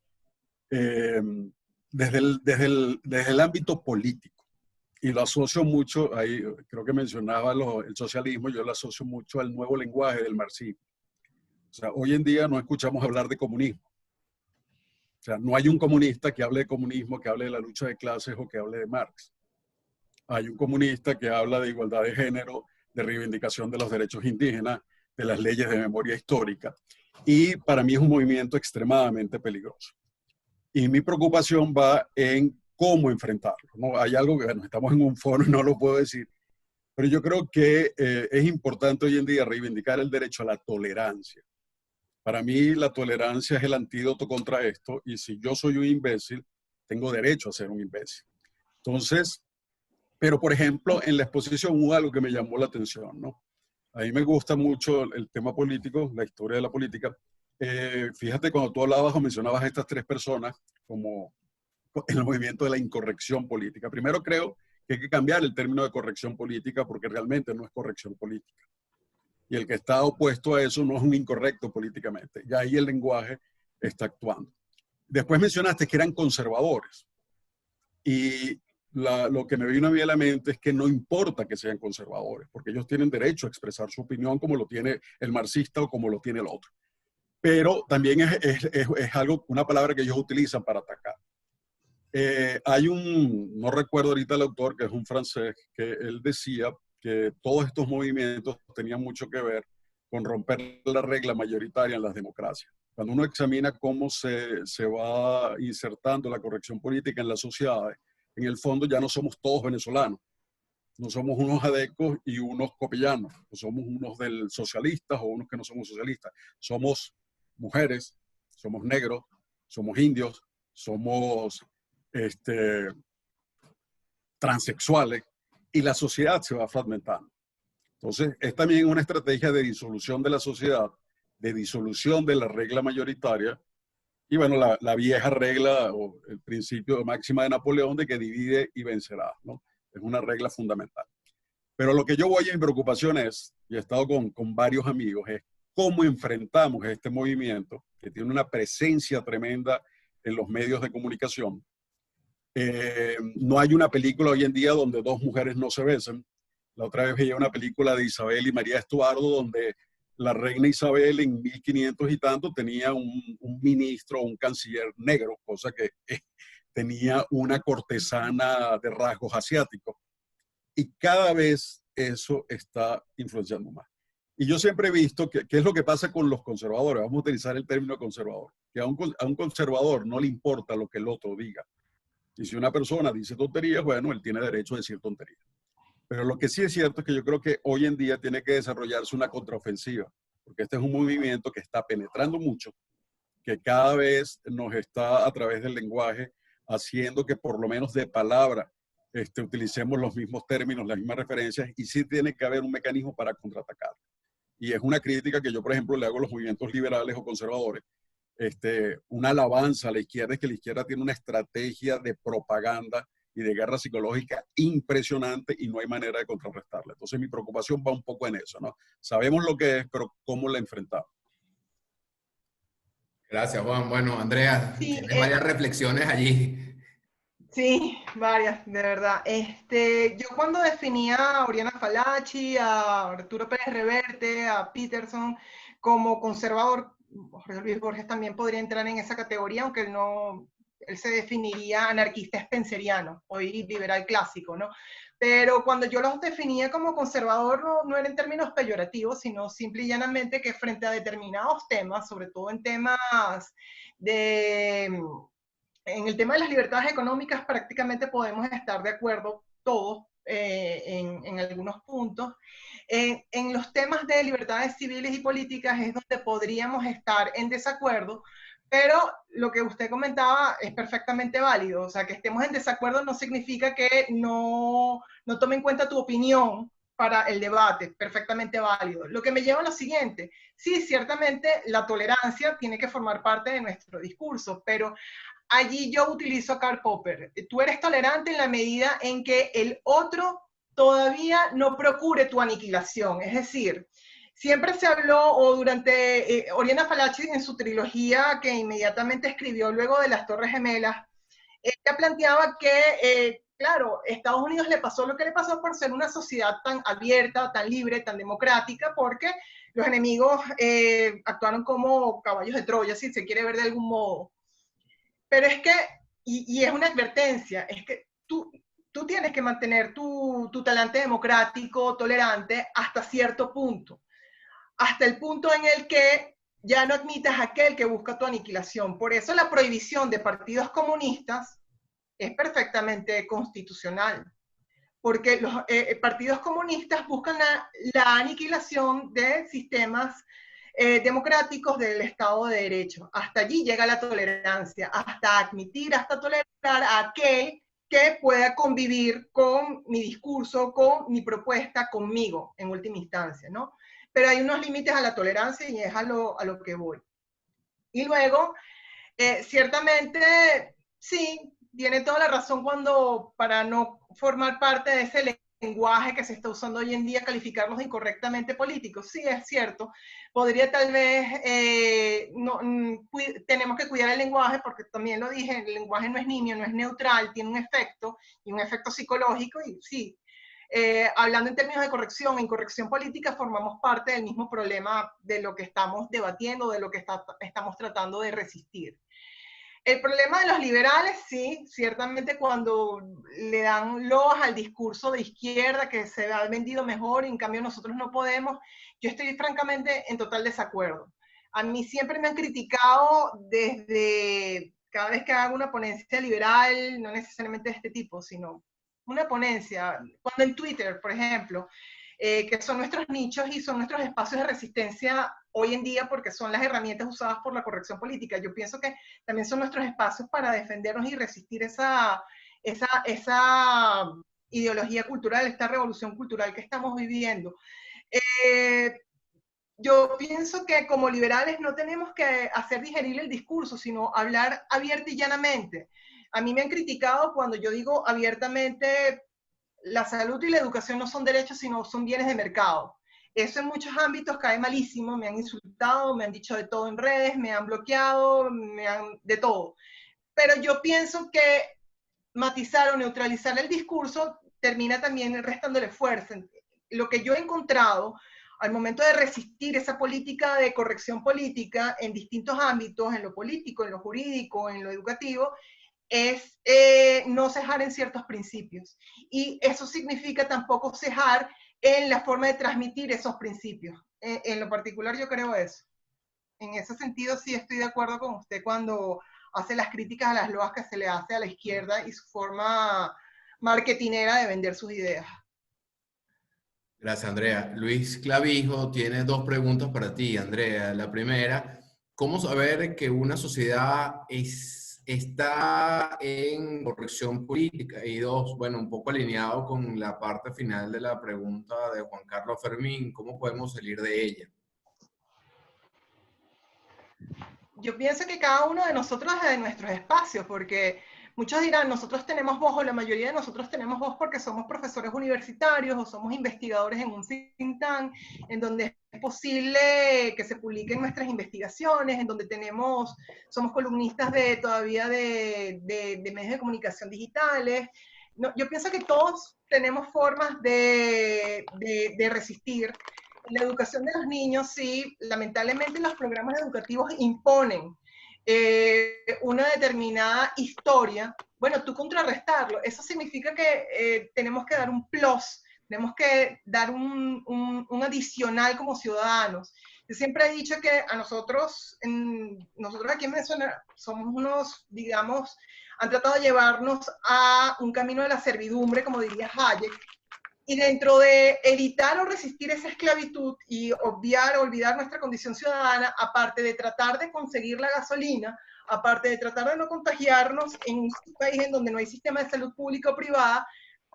C: desde el ámbito político y lo asocio mucho, ahí creo que mencionaba el socialismo, yo lo asocio mucho al nuevo lenguaje del marxismo. O sea, hoy en día no escuchamos hablar de comunismo. O sea, no hay un comunista que hable de comunismo, que hable de la lucha de clases o que hable de Marx. Hay un comunista que habla de igualdad de género, de reivindicación de los derechos indígenas, de las leyes de memoria histórica. Y para mí es un movimiento extremadamente peligroso. Y mi preocupación va en cómo enfrentarlo, ¿no? Hay algo que, bueno, estamos en un foro y no lo puedo decir, pero yo creo que es importante hoy en día reivindicar el derecho a la tolerancia. Para mí la tolerancia es el antídoto contra esto y si yo soy un imbécil, tengo derecho a ser un imbécil. Entonces, pero por ejemplo, en la exposición hubo algo que me llamó la atención, ¿no? A mí me gusta mucho el tema político, la historia de la política. Fíjate, cuando tú hablabas o mencionabas a estas tres personas como en el movimiento de la incorrección política. Primero creo que hay que cambiar el término de corrección política porque realmente no es corrección política. Y el que está opuesto a eso no es un incorrecto políticamente. Ya ahí el lenguaje está actuando. Después mencionaste que eran conservadores. Y lo que me vino a mí a la mente es que no importa que sean conservadores, porque ellos tienen derecho a expresar su opinión como lo tiene el marxista o como lo tiene el otro. Pero también es algo, una palabra que ellos utilizan para atacar. No recuerdo ahorita el autor, que es un francés, que él decía que todos estos movimientos tenían mucho que ver con romper la regla mayoritaria en las democracias. Cuando uno examina cómo se va insertando la corrección política en las sociedades, en el fondo ya no somos todos venezolanos, no somos unos adecos y unos copellanos, no somos unos del socialistas o unos que no somos socialistas, somos mujeres, somos negros, somos indios, somos transexuales, y la sociedad se va fragmentando. Entonces, es también una estrategia de disolución de la sociedad, de disolución de la regla mayoritaria, y bueno, la vieja regla o el principio de máxima de Napoleón de que divide y vencerá, ¿no? Es una regla fundamental. Pero lo que yo voy en preocupación es, y he estado con varios amigos, es cómo enfrentamos este movimiento que tiene una presencia tremenda en los medios de comunicación. No hay una película hoy en día donde dos mujeres no se besen. La otra vez veía una película de Isabel y María Estuardo donde la reina Isabel en 1500 y tanto tenía un ministro, un canciller negro, cosa que tenía una cortesana de rasgos asiáticos. Y cada vez eso está influenciando más. Y yo siempre he visto qué es lo que pasa con los conservadores. Vamos a utilizar el término conservador. Que a un conservador no le importa lo que el otro diga. Y si una persona dice tonterías, bueno, él tiene derecho a decir tonterías. Pero lo que sí es cierto es que yo creo que hoy en día tiene que desarrollarse una contraofensiva, porque este es un movimiento que está penetrando mucho, que cada vez nos está a través del lenguaje haciendo que por lo menos de palabra utilicemos los mismos términos, las mismas referencias, y sí tiene que haber un mecanismo para contraatacar. Y es una crítica que yo, por ejemplo, le hago a los movimientos liberales o conservadores. Una alabanza a la izquierda es que la izquierda tiene una estrategia de propaganda y de guerra psicológica impresionante y no hay manera de contrarrestarla. Entonces mi preocupación va un poco en eso, ¿no? Sabemos lo que es, pero ¿cómo la enfrentamos?
B: Gracias, Juan. Bueno, Andrea,
A: Sí,
B: tienes varias reflexiones allí.
A: sí, varias, de verdad. Yo cuando definía a Oriana Fallaci, a Arturo Pérez Reverte, a Peterson como conservador, Jorge Luis Borges también podría entrar en esa categoría, aunque él se definiría anarquista spenceriano, hoy liberal clásico, ¿no? Pero cuando yo los definía como conservador, no era en términos peyorativos, sino simple y llanamente que frente a determinados temas, sobre todo en temas de en el tema de las libertades económicas prácticamente podemos estar de acuerdo todos en algunos puntos. En los temas de libertades civiles y políticas es donde podríamos estar en desacuerdo, pero lo que usted comentaba es perfectamente válido. O sea, que estemos en desacuerdo no significa que no tome en cuenta tu opinión para el debate, perfectamente válido. Lo que me lleva a lo siguiente, sí, ciertamente la tolerancia tiene que formar parte de nuestro discurso, pero allí yo utilizo a Karl Popper. Tú eres tolerante en la medida en que el otro todavía no procure tu aniquilación. Es decir, siempre se habló, o durante Oriana Fallaci en su trilogía que inmediatamente escribió luego de las Torres Gemelas, ella planteaba que, claro, Estados Unidos le pasó lo que le pasó por ser una sociedad tan abierta, tan libre, tan democrática, porque los enemigos actuaron como caballos de Troya, si se quiere ver de algún modo. Pero es que, y es una advertencia, es que tú tienes que mantener tu talante democrático, tolerante, hasta cierto punto. Hasta el punto en el que ya no admitas a aquel que busca tu aniquilación. Por eso la prohibición de partidos comunistas es perfectamente constitucional. Porque los partidos comunistas buscan la aniquilación de sistemas democráticos del Estado de Derecho. Hasta allí llega la tolerancia, hasta admitir, hasta tolerar a aquel que pueda convivir con mi discurso, con mi propuesta, conmigo, en última instancia, ¿no? Pero hay unos límites a la tolerancia y es a lo que voy. Y luego, ciertamente, sí, tiene toda la razón cuando, para no formar parte de ese lenguaje que se está usando hoy en día, calificarlos de incorrectamente políticos. Sí, es cierto. Podría tal vez, tenemos que cuidar el lenguaje porque también lo dije, el lenguaje no es nimio, no es neutral, tiene un efecto y un efecto psicológico y sí. Hablando en términos de corrección, en corrección política formamos parte del mismo problema de lo que estamos debatiendo, de lo que estamos tratando de resistir. El problema de los liberales, sí, ciertamente cuando le dan loas al discurso de izquierda que se ha vendido mejor y en cambio nosotros no podemos, yo estoy francamente en total desacuerdo. A mí siempre me han criticado desde cada vez que hago una ponencia liberal, no necesariamente de este tipo, sino una ponencia, cuando en Twitter, por ejemplo, que son nuestros nichos y son nuestros espacios de resistencia hoy en día porque son las herramientas usadas por la corrección política. Yo pienso que también son nuestros espacios para defendernos y resistir esa ideología cultural, esta revolución cultural que estamos viviendo. Yo pienso que como liberales no tenemos que hacer digerir el discurso, sino hablar abierta y llanamente. A mí me han criticado cuando yo digo abiertamente la salud y la educación no son derechos, sino son bienes de mercado. Eso en muchos ámbitos cae malísimo, me han insultado, me han dicho de todo en redes, me han bloqueado, de todo. Pero yo pienso que matizar o neutralizar el discurso termina también restándole fuerza. Lo que yo he encontrado al momento de resistir esa política de corrección política en distintos ámbitos, en lo político, en lo jurídico, en lo educativo, es no cejar en ciertos principios. Y eso significa tampoco cejar en la forma de transmitir esos principios. En lo particular yo creo eso. En ese sentido sí estoy de acuerdo con usted cuando hace las críticas a las loas que se le hace a la izquierda y su forma marketinera de vender sus ideas.
B: Gracias, Andrea. Luis Clavijo tiene dos preguntas para ti, Andrea. La primera, ¿cómo saber que una sociedad está en corrección política? Y dos, bueno, un poco alineado con la parte final de la pregunta de Juan Carlos Fermín, ¿cómo podemos salir de ella?
A: Yo pienso que cada uno de nosotros de nuestros espacios, porque muchos dirán, nosotros tenemos voz, o la mayoría de nosotros tenemos voz porque somos profesores universitarios o somos investigadores en un think tank, en donde es posible que se publiquen nuestras investigaciones, en donde somos columnistas todavía de medios de comunicación digitales. No, yo pienso que todos tenemos formas de resistir. La educación de los niños, sí, lamentablemente los programas educativos imponen una determinada historia. Bueno, tú contrarrestarlo, eso significa que tenemos que dar un plus, tenemos que dar un adicional como ciudadanos. Yo siempre he dicho que a nosotros aquí en Venezuela somos unos, digamos, han tratado de llevarnos a un camino de la servidumbre, como diría Hayek, y dentro de evitar o resistir esa esclavitud y olvidar nuestra condición ciudadana, aparte de tratar de conseguir la gasolina, aparte de tratar de no contagiarnos en un país en donde no hay sistema de salud pública o privada,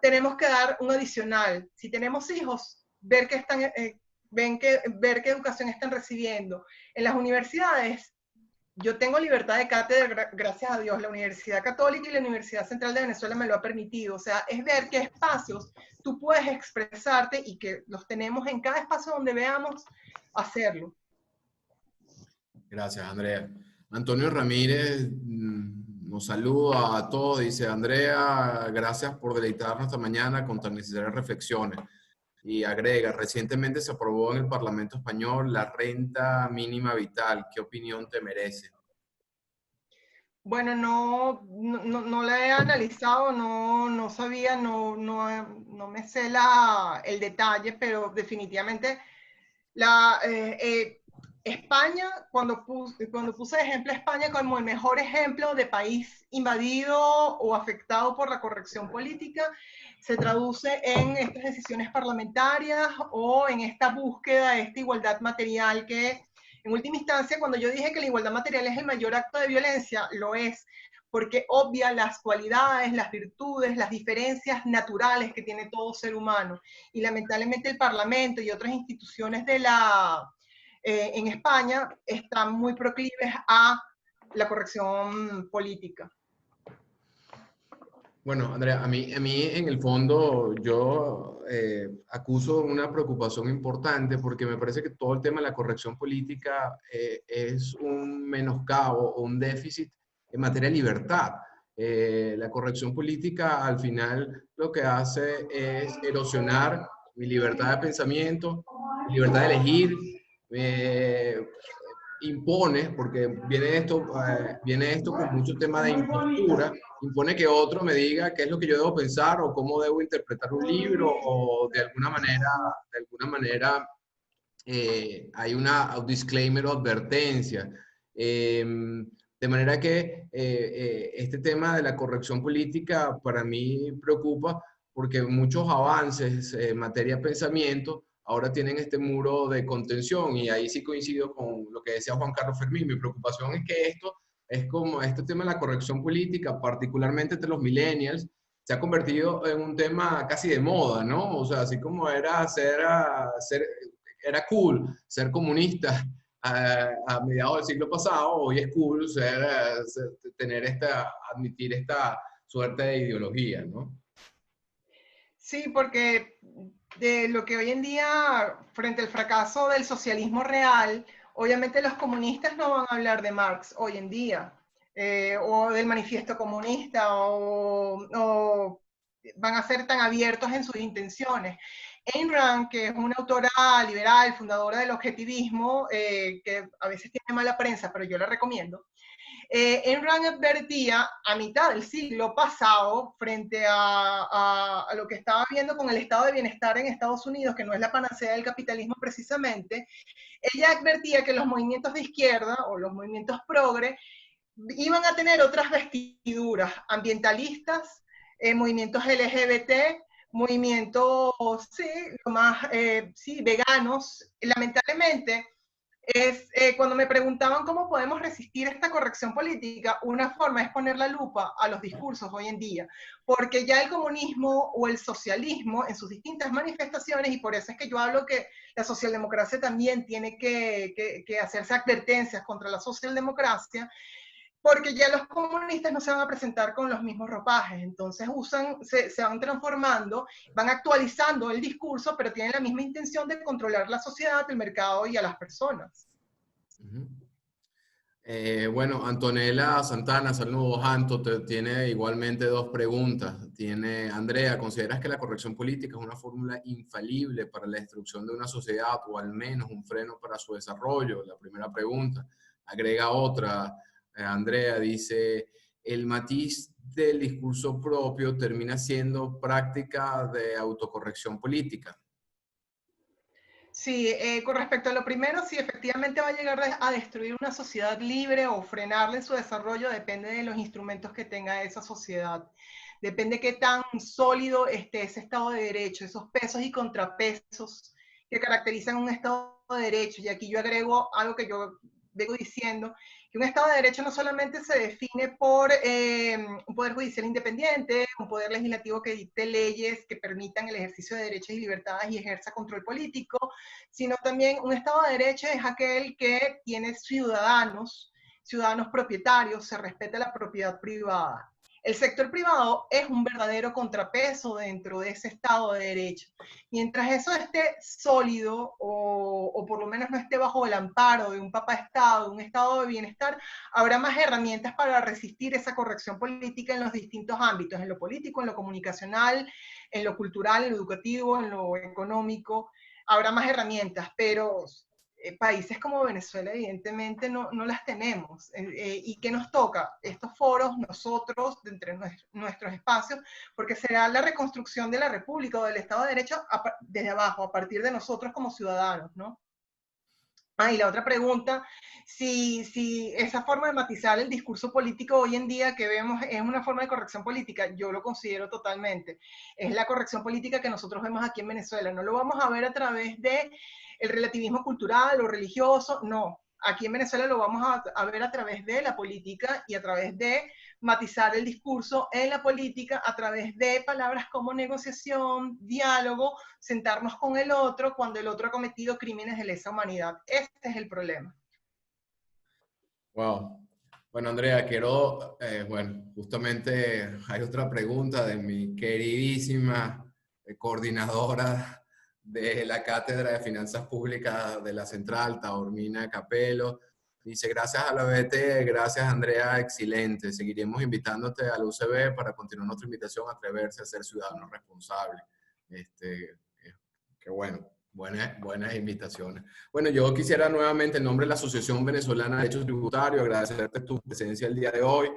A: tenemos que dar un adicional. Si tenemos hijos, ver qué educación están recibiendo. En las universidades, yo tengo libertad de cátedra, gracias a Dios. La Universidad Católica y la Universidad Central de Venezuela me lo ha permitido. O sea, es ver qué espacios tú puedes expresarte y que los tenemos en cada espacio donde veamos hacerlo.
B: Gracias, Andrea. Antonio Ramírez nos saluda a todos. Dice, Andrea, gracias por deleitarnos esta mañana con tan necesarias reflexiones. Y agrega, recientemente se aprobó en el Parlamento Español la renta mínima vital. ¿Qué opinión te merece?
A: Bueno, no la he analizado, no sabía, no me sé el detalle, pero definitivamente España, cuando puse de ejemplo a España como el mejor ejemplo de país invadido o afectado por la corrección política, se traduce en estas decisiones parlamentarias o en esta búsqueda de esta igualdad material que, en última instancia, cuando yo dije que la igualdad material es el mayor acto de violencia, lo es, porque obvia las cualidades, las virtudes, las diferencias naturales que tiene todo ser humano. Y lamentablemente el Parlamento y otras instituciones en España están muy proclives a la corrección política.
B: Bueno, Andrea, a mí en el fondo yo acuso una preocupación importante porque me parece que todo el tema de la corrección política es un menoscabo o un déficit en materia de libertad. La corrección política al final lo que hace es erosionar mi libertad de pensamiento, mi libertad de elegir, impone, porque viene esto con mucho tema de impostura, impone que otro me diga qué es lo que yo debo pensar o cómo debo interpretar un libro o de alguna manera hay un disclaimer o advertencia. De manera que este tema de la corrección política para mí preocupa porque muchos avances en materia de pensamiento ahora tienen este muro de contención y ahí sí coincido con lo que decía Juan Carlos Fermín. Mi preocupación es que esto es como este tema de la corrección política, particularmente entre los millennials, se ha convertido en un tema casi de moda, ¿no? O sea, así como era era cool ser comunista a mediados del siglo pasado, hoy es cool admitir esta suerte de ideología, ¿no?
A: Sí, porque de lo que hoy en día, frente al fracaso del socialismo real, obviamente los comunistas no van a hablar de Marx hoy en día, o del manifiesto comunista, o van a ser tan abiertos en sus intenciones. Ayn Rand, que es una autora liberal, fundadora del objetivismo, que a veces tiene mala prensa, pero yo la recomiendo. Ayn Rand advertía a mitad del siglo pasado, frente a lo que estaba viendo con el estado de bienestar en Estados Unidos, que no es la panacea del capitalismo precisamente, ella advertía que los movimientos de izquierda o los movimientos progre iban a tener otras vestiduras ambientalistas, movimientos LGBT, movimientos, sí, lo más, sí, veganos. Lamentablemente, cuando me preguntaban cómo podemos resistir esta corrección política, una forma es poner la lupa a los discursos hoy en día, porque ya el comunismo o el socialismo en sus distintas manifestaciones, y por eso es que yo hablo que la socialdemocracia también tiene que hacerse advertencias contra la socialdemocracia, porque ya los comunistas no se van a presentar con los mismos ropajes, entonces se van transformando, van actualizando el discurso, pero tienen la misma intención de controlar la sociedad, el mercado y a las personas.
B: Bueno, Antonella Santana, saludos, Anto, tiene igualmente dos preguntas. Tiene, Andrea, ¿consideras que la corrección política es una fórmula infalible para la destrucción de una sociedad o al menos un freno para su desarrollo? La primera pregunta. Agrega otra, Andrea dice, el matiz del discurso propio termina siendo práctica de autocorrección política.
A: Sí, con respecto a lo primero, si efectivamente va a llegar a destruir una sociedad libre o frenarle en su desarrollo, depende de los instrumentos que tenga esa sociedad. Depende qué tan sólido esté ese Estado de Derecho, esos pesos y contrapesos que caracterizan un Estado de Derecho. Y aquí yo agrego algo que yo vengo diciendo, que un Estado de Derecho no solamente se define por un poder judicial independiente, un poder legislativo que dicte leyes que permitan el ejercicio de derechos y libertades y ejerza control político, sino también un Estado de Derecho es aquel que tiene ciudadanos propietarios, se respeta la propiedad privada. El sector privado es un verdadero contrapeso dentro de ese Estado de Derecho. Mientras eso esté sólido o por lo menos no esté bajo el amparo de un papá-estado, de un estado de bienestar, habrá más herramientas para resistir esa corrección política en los distintos ámbitos, en lo político, en lo comunicacional, en lo cultural, en lo educativo, en lo económico. Habrá más herramientas, pero países como Venezuela evidentemente no las tenemos. ¿Y qué nos toca? Estos foros, nosotros, entre nuestros espacios, porque será la reconstrucción de la República o del Estado de Derecho desde abajo, a partir de nosotros como ciudadanos, ¿no? Y la otra pregunta, si esa forma de matizar el discurso político hoy en día que vemos es una forma de corrección política, yo lo considero totalmente. Es la corrección política que nosotros vemos aquí en Venezuela. No lo vamos a ver a través de el relativismo cultural o religioso, no. Aquí en Venezuela lo vamos a ver a través de la política y a través de matizar el discurso en la política a través de palabras como negociación, diálogo, sentarnos con el otro cuando el otro ha cometido crímenes de lesa humanidad. Este es el problema.
B: Wow. Bueno, Andrea, quiero, bueno, justamente hay otra pregunta de mi queridísima coordinadora de la Cátedra de Finanzas Públicas de la Central, Taormina Capello. Dice, gracias a la BT, gracias Andrea, excelente. Seguiremos invitándote al UCB para continuar nuestra invitación a atreverse a ser ciudadanos responsables. Qué bueno. Buenas invitaciones. Bueno, yo quisiera nuevamente, en nombre de la Asociación Venezolana de Derecho Tributario, agradecerte tu presencia el día de hoy.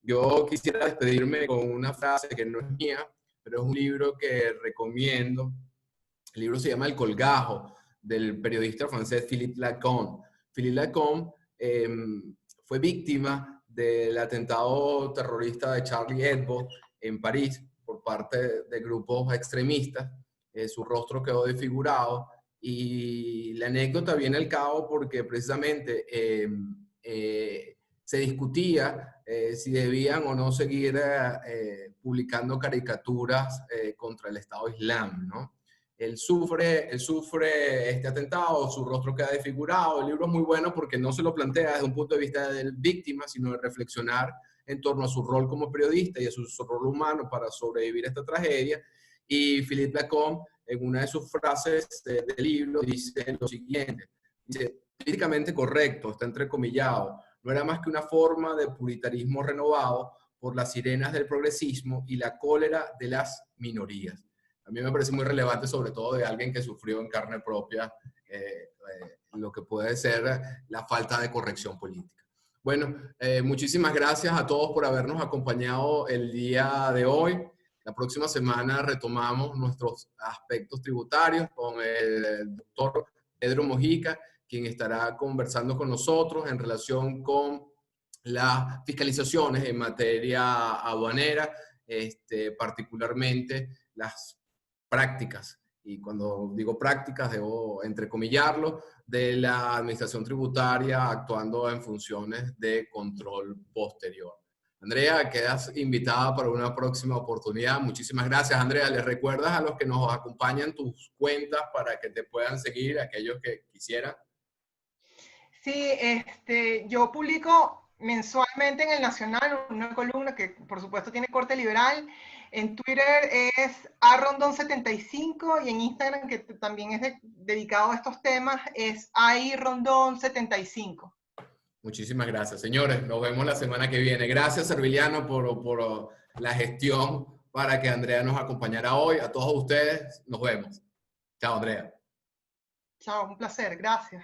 B: Yo quisiera despedirme con una frase que no es mía, pero es un libro que recomiendo. El libro se llama El Colgajo, del periodista francés Philippe Lacan. Philippe Lacan fue víctima del atentado terrorista de Charlie Hebdo en París por parte de grupos extremistas. Su rostro quedó desfigurado y la anécdota viene al cabo porque precisamente se discutía si debían o no seguir publicando caricaturas contra el Estado Islámico, ¿no? Él sufre este atentado, su rostro queda desfigurado. El libro es muy bueno porque no se lo plantea desde un punto de vista de víctima, sino de reflexionar en torno a su rol como periodista y a su rol humano para sobrevivir a esta tragedia. Y Philippe Lacan, en una de sus frases del libro, dice lo siguiente, dice, políticamente correcto, está entrecomillado, no era más que una forma de puritarismo renovado por las sirenas del progresismo y la cólera de las minorías. A mí me parece muy relevante, sobre todo de alguien que sufrió en carne propia lo que puede ser la falta de corrección política. Bueno, muchísimas gracias a todos por habernos acompañado el día de hoy. La próxima semana retomamos nuestros aspectos tributarios con el doctor Pedro Mojica, quien estará conversando con nosotros en relación con las fiscalizaciones en materia aduanera, particularmente las prácticas, y cuando digo prácticas debo entrecomillarlo, de la administración tributaria actuando en funciones de control posterior. Andrea, quedas invitada para una próxima oportunidad. Muchísimas gracias, Andrea. ¿Les recuerdas a los que nos acompañan tus cuentas para que te puedan seguir, aquellos que quisieran?
A: Sí, yo publico mensualmente en El Nacional una columna que por supuesto tiene corte liberal. En Twitter es @rondon75 y en Instagram, que también es dedicado a estos temas, es @rondon75.
B: Muchísimas gracias, señores. Nos vemos la semana que viene. Gracias, Serviliano, por la gestión para que Andrea nos acompañara hoy. A todos ustedes, nos vemos. Chao, Andrea.
A: Chao, un placer, gracias.